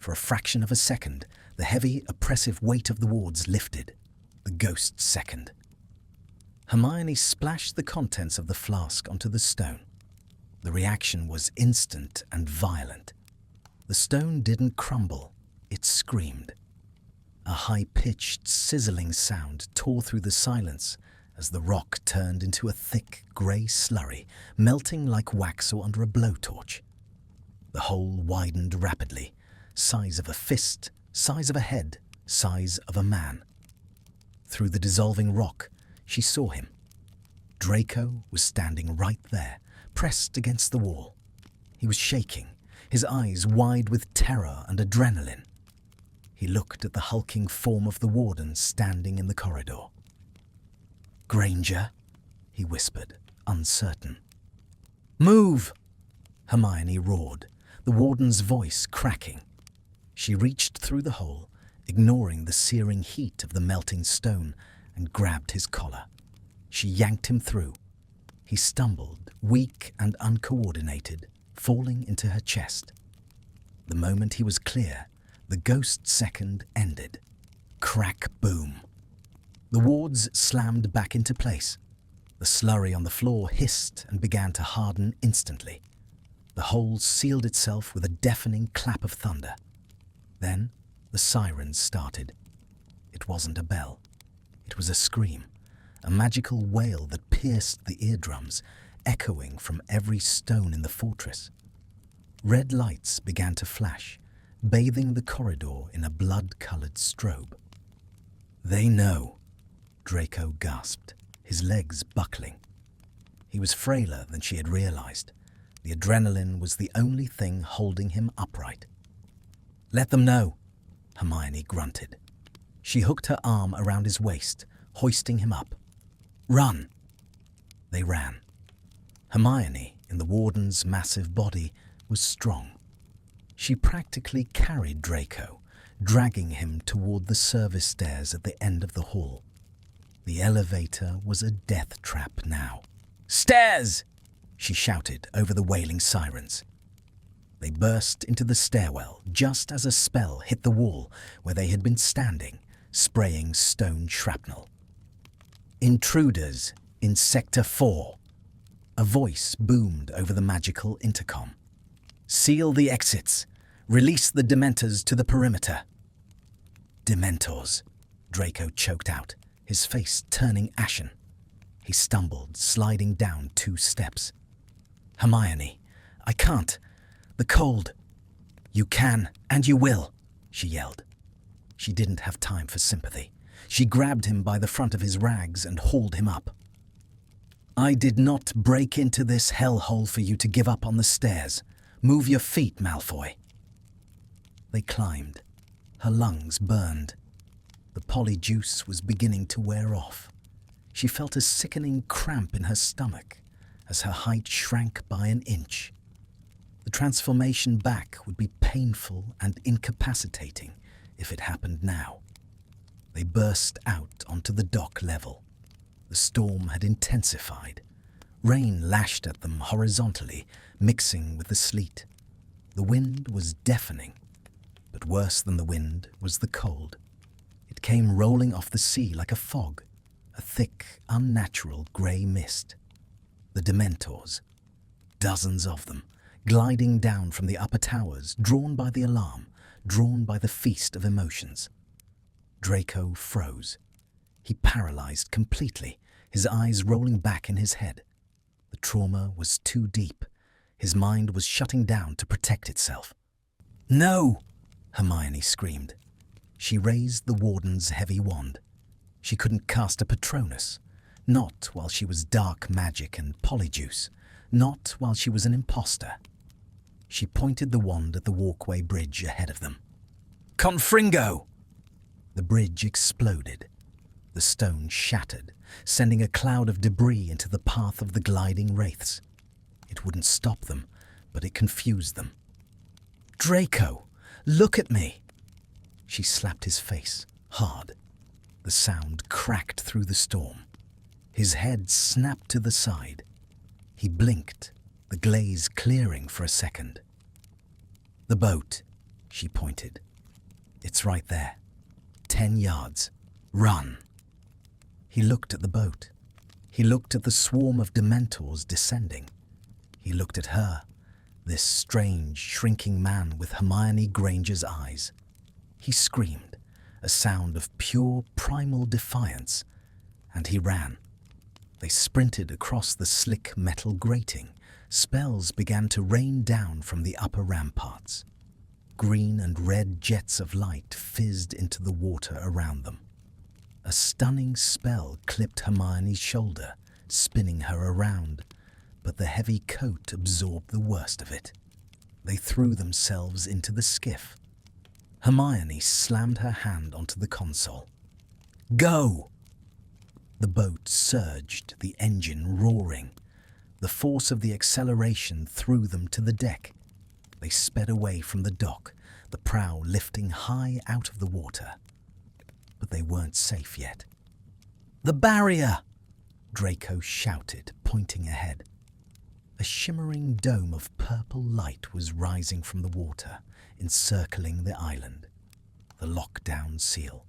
For a fraction of a second, the heavy, oppressive weight of the wards lifted. The ghost second. Hermione splashed the contents of the flask onto the stone. The reaction was instant and violent. The stone didn't crumble, it screamed. A high-pitched, sizzling sound tore through the silence as the rock turned into a thick, grey slurry, melting like wax or under a blowtorch. The hole widened rapidly, size of a fist, size of a head, size of a man. Through the dissolving rock, she saw him. Draco was standing right there, pressed against the wall. He was shaking, his eyes wide with terror and adrenaline. He looked at the hulking form of the warden standing in the corridor. "Granger," he whispered, uncertain. "Move!" Hermione roared, the warden's voice cracking. She reached through the hole, ignoring the searing heat of the melting stone, and grabbed his collar. She yanked him through. He stumbled, weak and uncoordinated, falling into her chest. The moment he was clear, the ghost second ended. Crack boom. The wards slammed back into place. The slurry on the floor hissed and began to harden instantly. The hole sealed itself with a deafening clap of thunder. Then the sirens started. It wasn't a bell. It was a scream, a magical wail that pierced the eardrums, echoing from every stone in the fortress. Red lights began to flash, bathing the corridor in a blood-colored strobe. "They know," Draco gasped, his legs buckling. He was frailer than she had realized. The adrenaline was the only thing holding him upright. "Let them know," Hermione grunted. She hooked her arm around his waist, hoisting him up. "Run!" They ran. Hermione, in the warden's massive body, was strong. She practically carried Draco, dragging him toward the service stairs at the end of the hall. The elevator was a death trap now. "Stairs!" she shouted over the wailing sirens. They burst into the stairwell just as a spell hit the wall where they had been standing, spraying stone shrapnel. "Intruders in Sector 4. A voice boomed over the magical intercom. "Seal the exits. Release the Dementors to the perimeter." "Dementors," Draco choked out, his face turning ashen. He stumbled, sliding down 2 steps. "Hermione, I can't. The cold." "You can, and you will," she yelled. She didn't have time for sympathy. She grabbed him by the front of his rags and hauled him up. "I did not break into this hellhole for you to give up on the stairs. Move your feet, Malfoy." They climbed. Her lungs burned. The polyjuice was beginning to wear off. She felt a sickening cramp in her stomach as her height shrank by an inch. The transformation back would be painful and incapacitating if it happened now. They burst out onto the dock level. The storm had intensified. Rain lashed at them horizontally, mixing with the sleet. The wind was deafening, but worse than the wind was the cold. It came rolling off the sea like a fog, a thick, unnatural grey mist. The Dementors, dozens of them, gliding down from the upper towers, drawn by the alarm, drawn by the feast of emotions. Draco froze. He paralyzed completely, his eyes rolling back in his head. The trauma was too deep. His mind was shutting down to protect itself. "No!" Hermione screamed. She raised the warden's heavy wand. She couldn't cast a Patronus, not while she was dark magic and polyjuice, not while she was an imposter. She pointed the wand at the walkway bridge ahead of them. "Confringo!" The bridge exploded. The stone shattered, sending a cloud of debris into the path of the gliding wraiths. It wouldn't stop them, but it confused them. "Draco, look at me!" She slapped his face, hard. The sound cracked through the storm. His head snapped to the side. He blinked, the glaze clearing for a second. The boat, she pointed. It's right there. 10 yards. Run. He looked at the boat. He looked at the swarm of Dementors descending. He looked at her, this strange, shrinking man with Hermione Granger's eyes. He screamed, a sound of pure primal defiance, and he ran. They sprinted across the slick metal grating. Spells began to rain down from the upper ramparts. Green and red jets of light fizzed into the water around them. A stunning spell clipped Hermione's shoulder, spinning her around, but the heavy coat absorbed the worst of it. They threw themselves into the skiff. Hermione slammed her hand onto the console. Go! The boat surged, the engine roaring. The force of the acceleration threw them to the deck. They sped away from the dock, the prow lifting high out of the water. But they weren't safe yet. The barrier! Draco shouted, pointing ahead. A shimmering dome of purple light was rising from the water, encircling the island. The lockdown seal.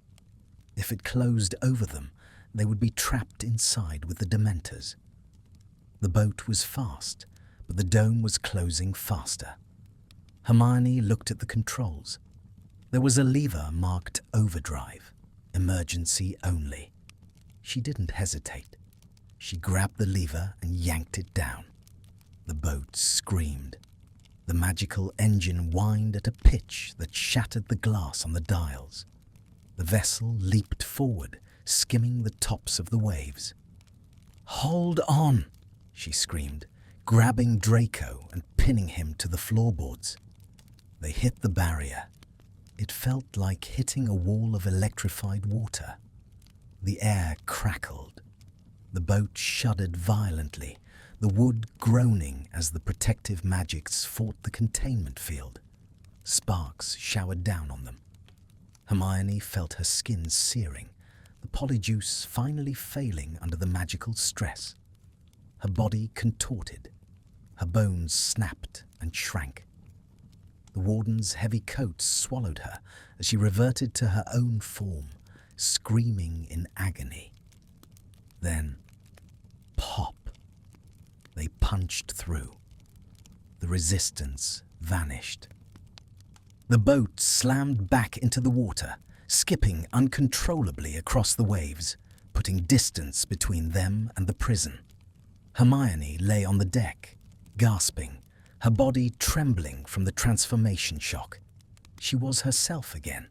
If it closed over them, they would be trapped inside with the Dementors. The boat was fast, but the dome was closing faster. Hermione looked at the controls. There was a lever marked overdrive, emergency only. She didn't hesitate. She grabbed the lever and yanked it down. The boat screamed. The magical engine whined at a pitch that shattered the glass on the dials. The vessel leaped forward, skimming the tops of the waves. "Hold on!" she screamed, grabbing Draco and pinning him to the floorboards. They hit the barrier. It felt like hitting a wall of electrified water. The air crackled. The boat shuddered violently, the wood groaning as the protective magics fought the containment field. Sparks showered down on them. Hermione felt her skin searing, the polyjuice finally failing under the magical stress. Her body contorted. Her bones snapped and shrank. The warden's heavy coat swallowed her as she reverted to her own form, screaming in agony. Then, pop. They punched through. The resistance vanished. The boat slammed back into the water, skipping uncontrollably across the waves, putting distance between them and the prison. Hermione lay on the deck, gasping, her body trembling from the transformation shock. She was herself again,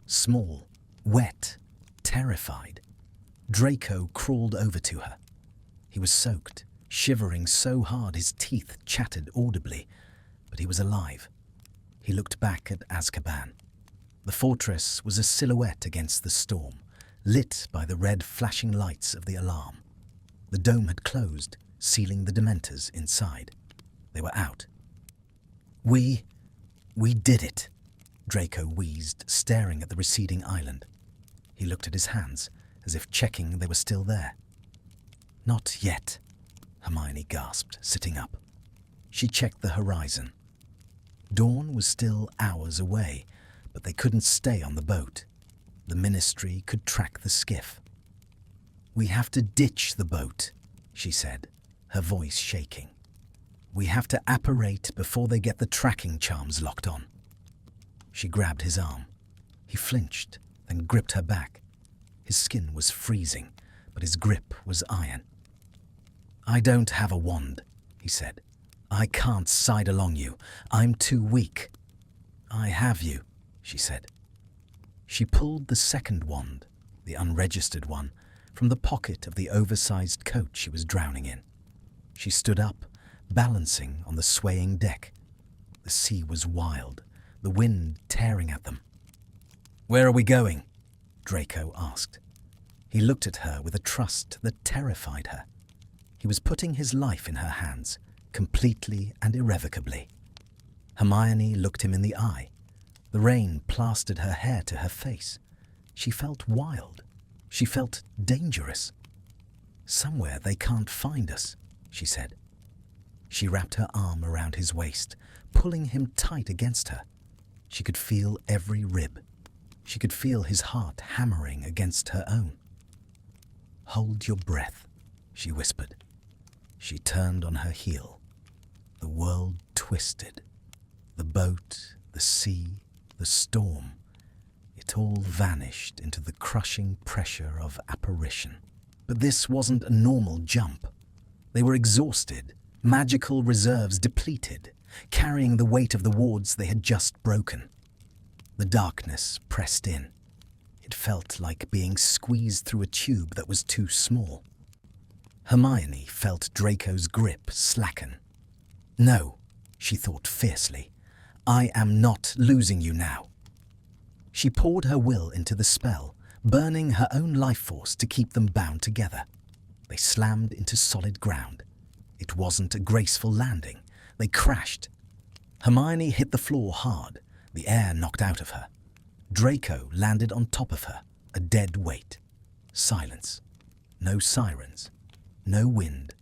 small, wet, terrified. Draco crawled over to her. He was soaked, shivering so hard his teeth chattered audibly, but he was alive. He looked back at Azkaban. The fortress was a silhouette against the storm, lit by the red flashing lights of the alarm. The dome had closed, sealing the Dementors inside. They were out. We did it," Draco wheezed, staring at the receding island. He looked at his hands, as if checking they were still there. "Not yet," Hermione gasped, sitting up. She checked the horizon. Dawn was still hours away, but they couldn't stay on the boat. The Ministry could track the skiff. "We have to ditch the boat," she said, her voice shaking. "We have to apparate before they get the tracking charms locked on." She grabbed his arm. He flinched, then gripped her back. His skin was freezing, but his grip was iron. "I don't have a wand," he said. "I can't side along you. I'm too weak." "I have you," she said. She pulled the second wand, the unregistered one, from the pocket of the oversized coat she was drowning in. She stood up, balancing on the swaying deck. The sea was wild, the wind tearing at them. "Where are we going?" Draco asked. He looked at her with a trust that terrified her. He was putting his life in her hands, completely and irrevocably. Hermione looked him in the eye. The rain plastered her hair to her face. She felt wild. She felt dangerous. "Somewhere they can't find us," she said. She wrapped her arm around his waist, pulling him tight against her. She could feel every rib. She could feel his heart hammering against her own. "Hold your breath," she whispered. She turned on her heel. The world twisted. The boat, the sea, the storm. It all vanished into the crushing pressure of apparition. But this wasn't a normal jump. They were exhausted, magical reserves depleted, carrying the weight of the wards they had just broken. The darkness pressed in. It felt like being squeezed through a tube that was too small. Hermione felt Draco's grip slacken. "No," she thought fiercely. "I am not losing you now." She poured her will into the spell, burning her own life force to keep them bound together. They slammed into solid ground. It wasn't a graceful landing. They crashed. Hermione hit the floor hard, the air knocked out of her. Draco landed on top of her, a dead weight. Silence. No sirens. No wind.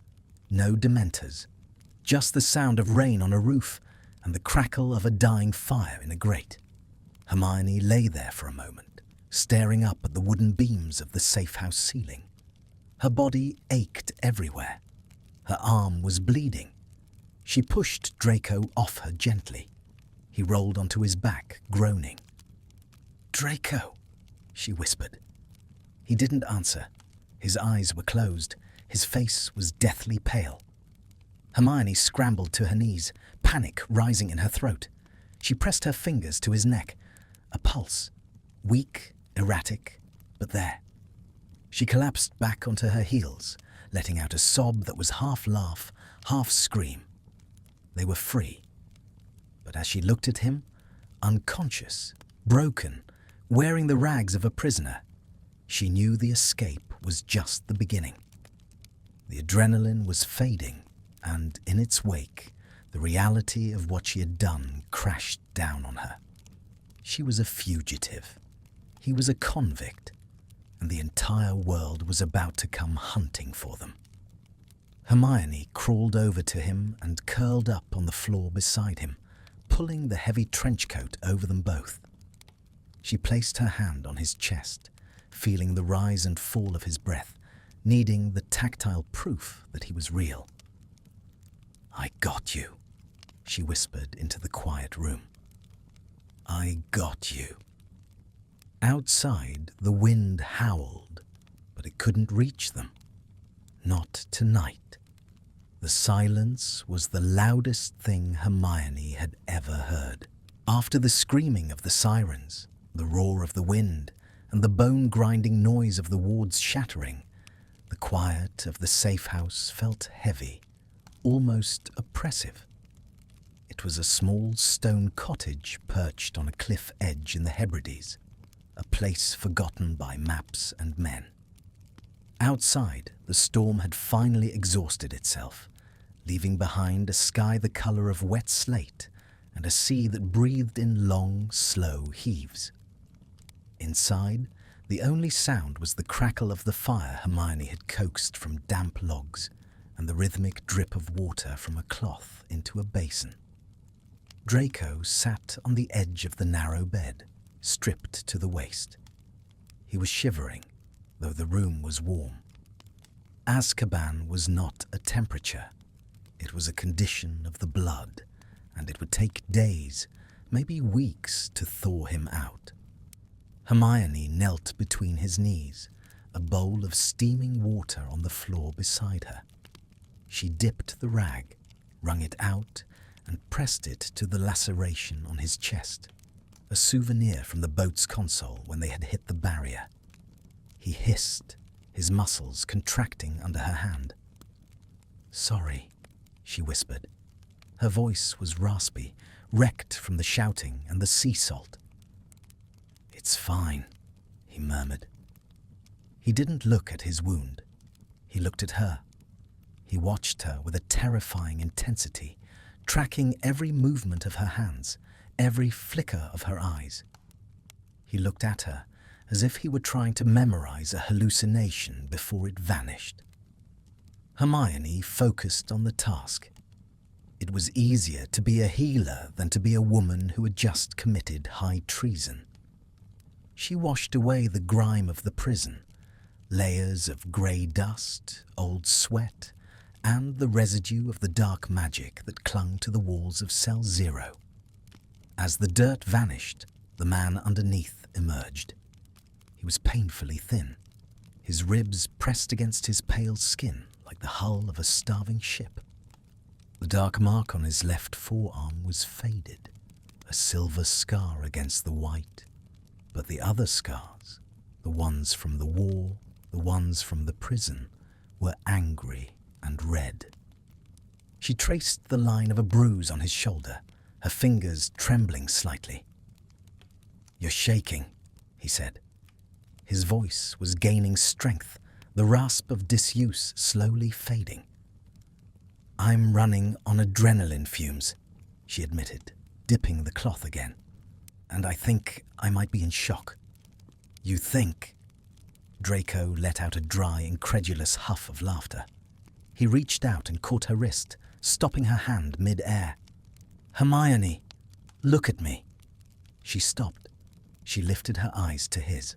No dementors. Just the sound of rain on a roof and the crackle of a dying fire in a grate. Hermione lay there for a moment, staring up at the wooden beams of the safe house ceiling. Her body ached everywhere. Her arm was bleeding. She pushed Draco off her gently. He rolled onto his back, groaning. "Draco," she whispered. He didn't answer. His eyes were closed. His face was deathly pale. Hermione scrambled to her knees, panic rising in her throat. She pressed her fingers to his neck. A pulse. Weak, erratic, but there. She collapsed back onto her heels, letting out a sob that was half laugh, half scream. They were free. But as she looked at him, unconscious, broken, wearing the rags of a prisoner, she knew the escape was just the beginning. The adrenaline was fading, and in its wake, the reality of what she had done crashed down on her. She was a fugitive. He was a convict, and the entire world was about to come hunting for them. Hermione crawled over to him and curled up on the floor beside him, pulling the heavy trench coat over them both. She placed her hand on his chest, feeling the rise and fall of his breath, needing the tactile proof that he was real. "I got you," she whispered into the quiet room. "I got you." Outside, the wind howled, but it couldn't reach them. Not tonight. The silence was the loudest thing Hermione had ever heard. After the screaming of the sirens, the roar of the wind, and the bone-grinding noise of the wards shattering, the quiet of the safe house felt heavy, almost oppressive. It was a small stone cottage perched on a cliff edge in the Hebrides, a place forgotten by maps and men. Outside, the storm had finally exhausted itself, leaving behind a sky the color of wet slate and a sea that breathed in long, slow heaves. Inside, the only sound was the crackle of the fire Hermione had coaxed from damp logs and the rhythmic drip of water from a cloth into a basin. Draco sat on the edge of the narrow bed, stripped to the waist. He was shivering, though the room was warm. Azkaban was not a temperature. It was a condition of the blood, and it would take days, maybe weeks, to thaw him out. Hermione knelt between his knees, a bowl of steaming water on the floor beside her. She dipped the rag, wrung it out, and pressed it to the laceration on his chest, a souvenir from the boat's console when they had hit the barrier. He hissed, his muscles contracting under her hand. "Sorry," she whispered. Her voice was raspy, wrecked from the shouting and the sea salt. "It's fine," he murmured. He didn't look at his wound. He looked at her. He watched her with a terrifying intensity, tracking every movement of her hands, every flicker of her eyes. He looked at her as if he were trying to memorize a hallucination before it vanished. Hermione focused on the task. It was easier to be a healer than to be a woman who had just committed high treason. She washed away the grime of the prison, layers of grey dust, old sweat, and the residue of the dark magic that clung to the walls of Cell 0. As the dirt vanished, the man underneath emerged. He was painfully thin, his ribs pressed against his pale skin like the hull of a starving ship. The dark mark on his left forearm was faded, a silver scar against the white. But the other scars, the ones from the war, the ones from the prison, were angry and red. She traced the line of a bruise on his shoulder, her fingers trembling slightly. "You're shaking," he said. His voice was gaining strength, the rasp of disuse slowly fading. "I'm running on adrenaline fumes," she admitted, dipping the cloth again. "And I think I might be in shock." "You think?" Draco let out a dry, incredulous huff of laughter. He reached out and caught her wrist, stopping her hand mid-air. "Hermione, look at me." She stopped. She lifted her eyes to his.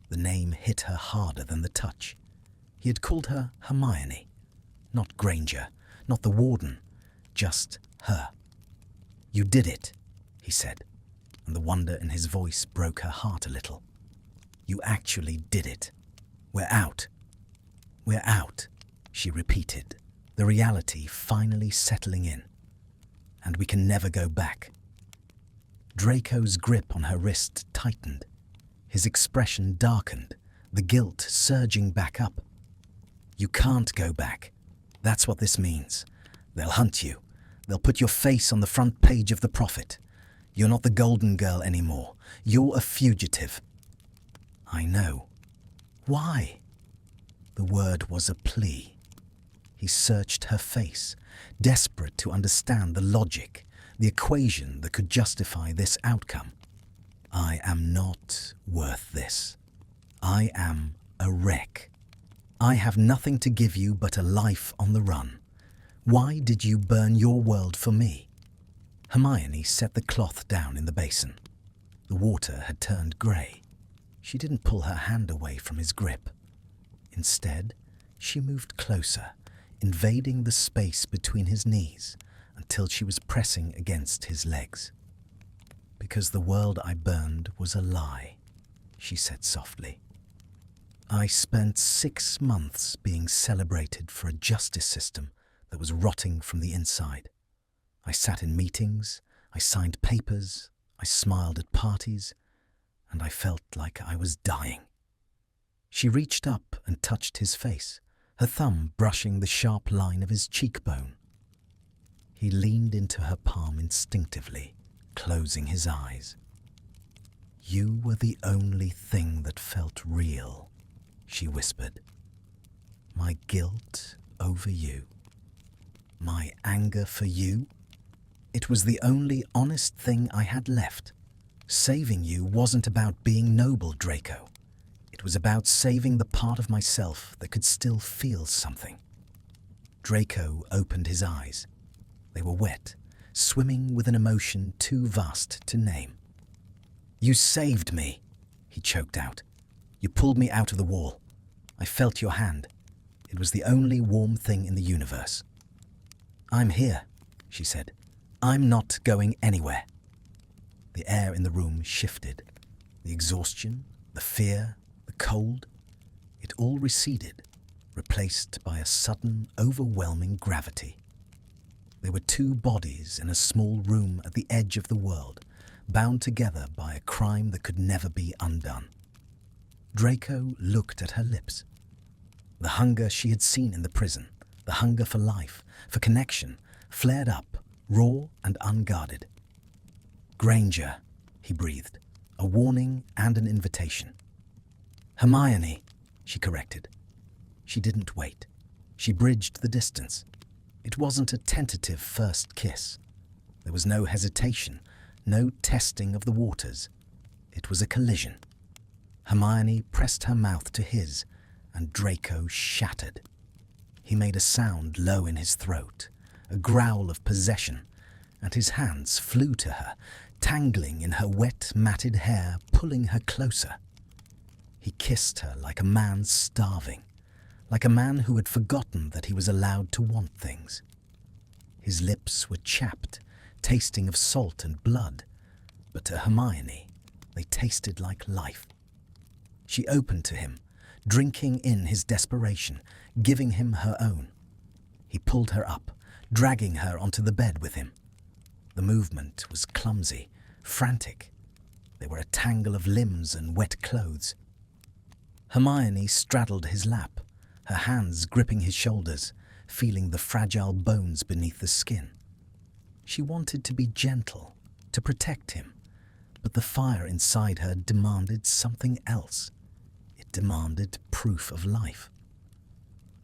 The name hit her harder than the touch. He had called her Hermione, not Granger, not the warden, just her. "You did it," he said, and the wonder in his voice broke her heart a little. "You actually did it. We're out." "We're out," she repeated, the reality finally settling in. "And we can never go back." Draco's grip on her wrist tightened. His expression darkened, the guilt surging back up. "You can't go back. That's what this means. They'll hunt you. They'll put your face on the front page of the Prophet. You're not the Golden Girl anymore. You're a fugitive." "I know." "Why?" The word was a plea. He searched her face, desperate to understand the logic, the equation that could justify this outcome. "I am not worth this. I am a wreck. I have nothing to give you but a life on the run. Why did you burn your world for me?" Hermione set the cloth down in the basin. The water had turned grey. She didn't pull her hand away from his grip. Instead, she moved closer, invading the space between his knees until she was pressing against his legs. "Because the world I burned was a lie," she said softly. "I spent 6 months being celebrated for a justice system that was rotting from the inside. I sat in meetings, I signed papers, I smiled at parties, and I felt like I was dying." She reached up and touched his face, her thumb brushing the sharp line of his cheekbone. He leaned into her palm instinctively, closing his eyes. "You were the only thing that felt real," she whispered. "My guilt over you. My anger for you. It was the only honest thing I had left. Saving you wasn't about being noble, Draco. It was about saving the part of myself that could still feel something." Draco opened his eyes. They were wet, swimming with an emotion too vast to name. "You saved me," he choked out. "You pulled me out of the wall. I felt your hand. It was the only warm thing in the universe." "I'm here," she said. "I'm not going anywhere." The air in the room shifted. The exhaustion, the fear, the cold, it all receded, replaced by a sudden, overwhelming gravity. There were 2 bodies in a small room at the edge of the world, bound together by a crime that could never be undone. Draco looked at her lips. The hunger she had seen in the prison, the hunger for life, for connection, flared up, raw and unguarded. "Granger," he breathed, a warning and an invitation. "Hermione," she corrected. She didn't wait. She bridged the distance. It wasn't a tentative first kiss. There was no hesitation, no testing of the waters. It was a collision. Hermione pressed her mouth to his, and Draco shattered. He made a sound low in his throat, a growl of possession, and his hands flew to her, tangling in her wet, matted hair, pulling her closer. He kissed her like a man starving, like a man who had forgotten that he was allowed to want things. His lips were chapped, tasting of salt and blood, but to Hermione they tasted like life. She opened to him, drinking in his desperation, giving him her own. He pulled her up, dragging her onto the bed with him. The movement was clumsy, frantic. They were a tangle of limbs and wet clothes. Hermione straddled his lap, her hands gripping his shoulders, feeling the fragile bones beneath the skin. She wanted to be gentle, to protect him, but the fire inside her demanded something else. It demanded proof of life.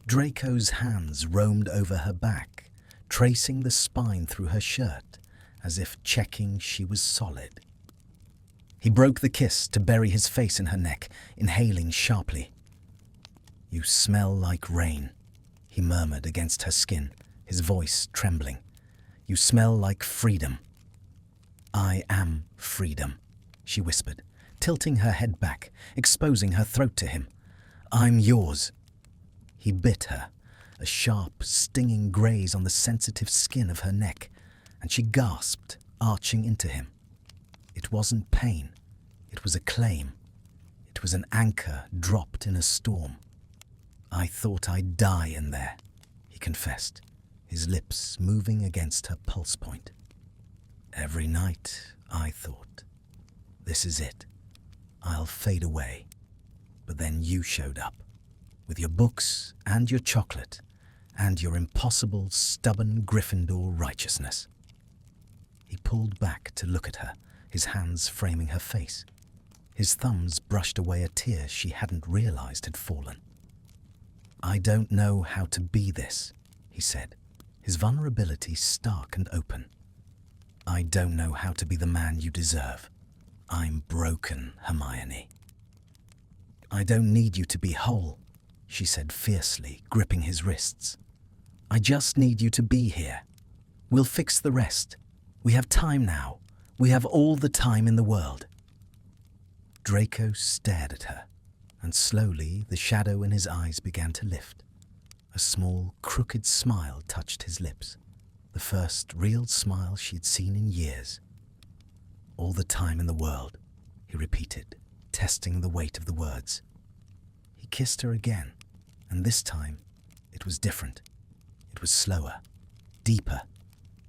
Draco's hands roamed over her back, tracing the spine through her shirt, as if checking she was solid. He broke the kiss to bury his face in her neck, inhaling sharply. "You smell like rain," he murmured against her skin, his voice trembling. "You smell like freedom." "I am freedom," she whispered, tilting her head back, exposing her throat to him. "I'm yours." He bit her, a sharp, stinging graze on the sensitive skin of her neck, and she gasped, arching into him. It wasn't pain. It was a claim. It was an anchor dropped in a storm. "I thought I'd die in there," he confessed, his lips moving against her pulse point. "Every night I thought, this is it. I'll fade away." But then you showed up, with your books and your chocolate and your impossible, stubborn Gryffindor righteousness. He pulled back to look at her, his hands framing her face. His thumbs brushed away a tear she hadn't realized had fallen. "I don't know how to be this," he said, his vulnerability stark and open. "I don't know how to be the man you deserve. I'm broken, Hermione." "I don't need you to be whole," she said fiercely, gripping his wrists. "I just need you to be here. We'll fix the rest. We have time now. We have all the time in the world." Draco stared at her, and slowly the shadow in his eyes began to lift. A small, crooked smile touched his lips, the first real smile she'd seen in years. "All the time in the world," he repeated, testing the weight of the words. He kissed her again, and this time it was different. It was slower, deeper.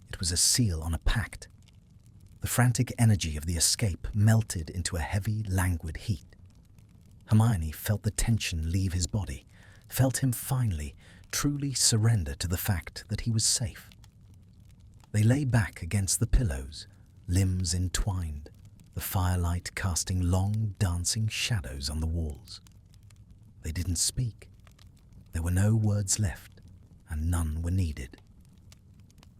It was a seal on a pact. The frantic energy of the escape melted into a heavy, languid heat. Hermione felt the tension leave his body, felt him finally, truly surrender to the fact that he was safe. They lay back against the pillows, limbs entwined, the firelight casting long, dancing shadows on the walls. They didn't speak. There were no words left, and none were needed.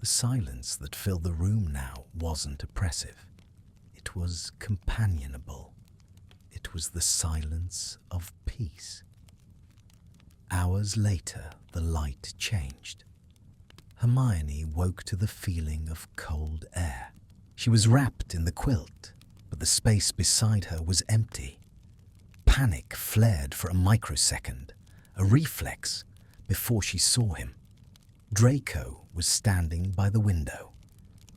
The silence that filled the room now wasn't oppressive. It was companionable. It was the silence of peace. Hours later, the light changed. Hermione woke to the feeling of cold air. She was wrapped in the quilt, but the space beside her was empty. Panic flared for a microsecond, a reflex, before she saw him. Draco was standing by the window.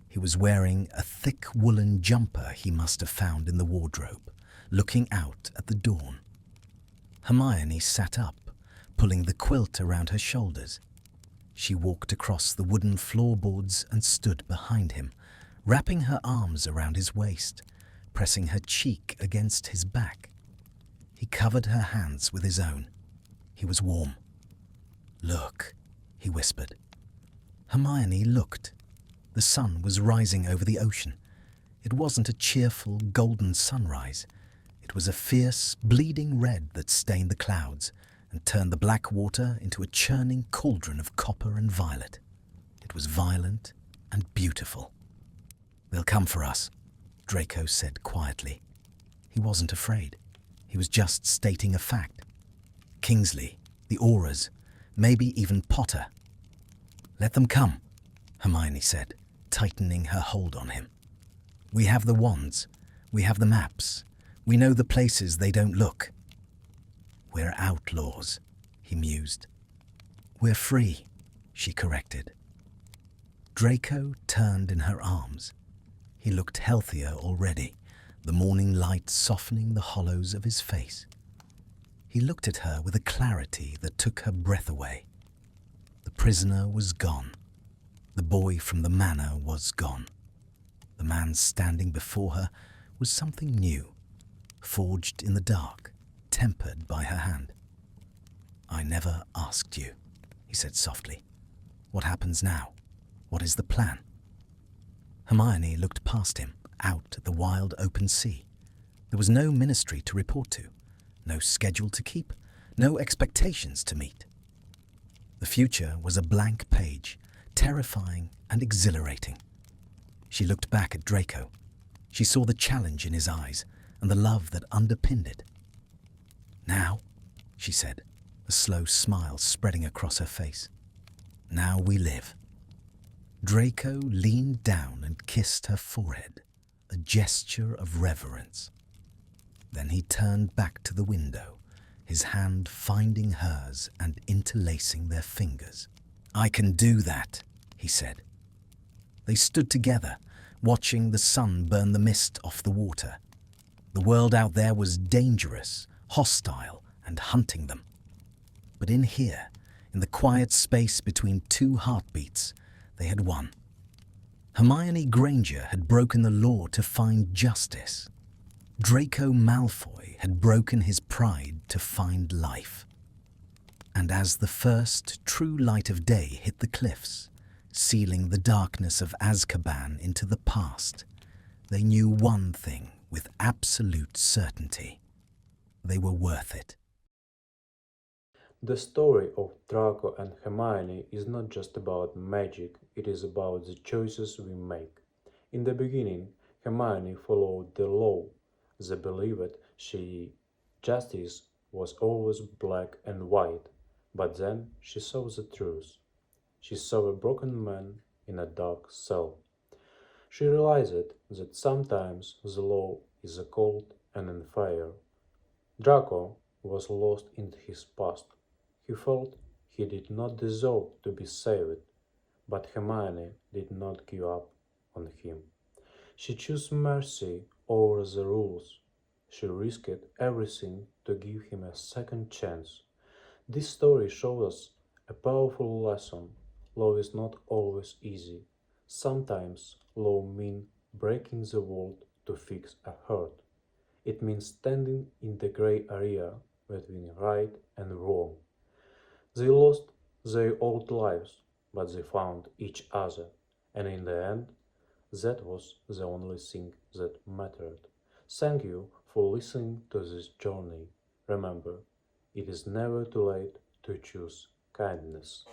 He was wearing a thick woolen jumper he must have found in the wardrobe, looking out at the dawn. Hermione sat up, pulling the quilt around her shoulders. She walked across the wooden floorboards and stood behind him, wrapping her arms around his waist, pressing her cheek against his back. He covered her hands with his own. He was warm. "Look," he whispered. Hermione looked. The sun was rising over the ocean. It wasn't a cheerful, golden sunrise. It was a fierce, bleeding red that stained the clouds and turned the black water into a churning cauldron of copper and violet. It was violent and beautiful. "They'll come for us," Draco said quietly. He wasn't afraid. He was just stating a fact. Kingsley, the Auras, maybe even Potter. "Let them come," Hermione said, tightening her hold on him. We have the wands. We have the maps. We know the places they don't look. We're outlaws, he mused. We're free, she corrected. Draco turned in her arms. He looked healthier already, the morning light softening the hollows of his face. He looked at her with a clarity that took her breath away. The prisoner was gone. The boy from the manor was gone. The man standing before her was something new, forged in the dark, tempered by her hand. I never asked you, he said softly. What happens now? What is the plan? Hermione looked past him, out at the wild open sea. There was no ministry to report to, no schedule to keep, no expectations to meet. The future was a blank page, terrifying and exhilarating. She looked back at Draco. She saw the challenge in his eyes and the love that underpinned it. Now, she said, a slow smile spreading across her face. Now we live. Draco leaned down and kissed her forehead, a gesture of reverence. Then he turned back to the window, his hand finding hers and interlacing their fingers. I can do that, he said. They stood together, watching the sun burn the mist off the water. The world out there was dangerous, hostile, and hunting them. But in here, in the quiet space between two heartbeats, they had won. Hermione Granger had broken the law to find justice. Draco Malfoy had broken his pride to find life. And as the first true light of day hit the cliffs, sealing the darkness of Azkaban into the past, they knew one thing with absolute certainty. They were worth it. The story of Draco and Hermione is not just about magic, it is about the choices we make. In the beginning, Hermione followed the law. They believed justice was always black and white, but then she saw the truth. She saw a broken man in a dark cell. She realized that sometimes the law is cold and unfair. Draco was lost in his past. He felt he did not deserve to be saved, but Hermione did not give up on him. She chose mercy over the rules. She risked everything to give him a second chance. This story shows us a powerful lesson. Love is not always easy. Sometimes love means breaking the world to fix a hurt. It means standing in the gray area between right and wrong. They lost their old lives, but they found each other, and in the end, that was the only thing that mattered. Thank you for listening to this journey. Remember, it is never too late to choose kindness.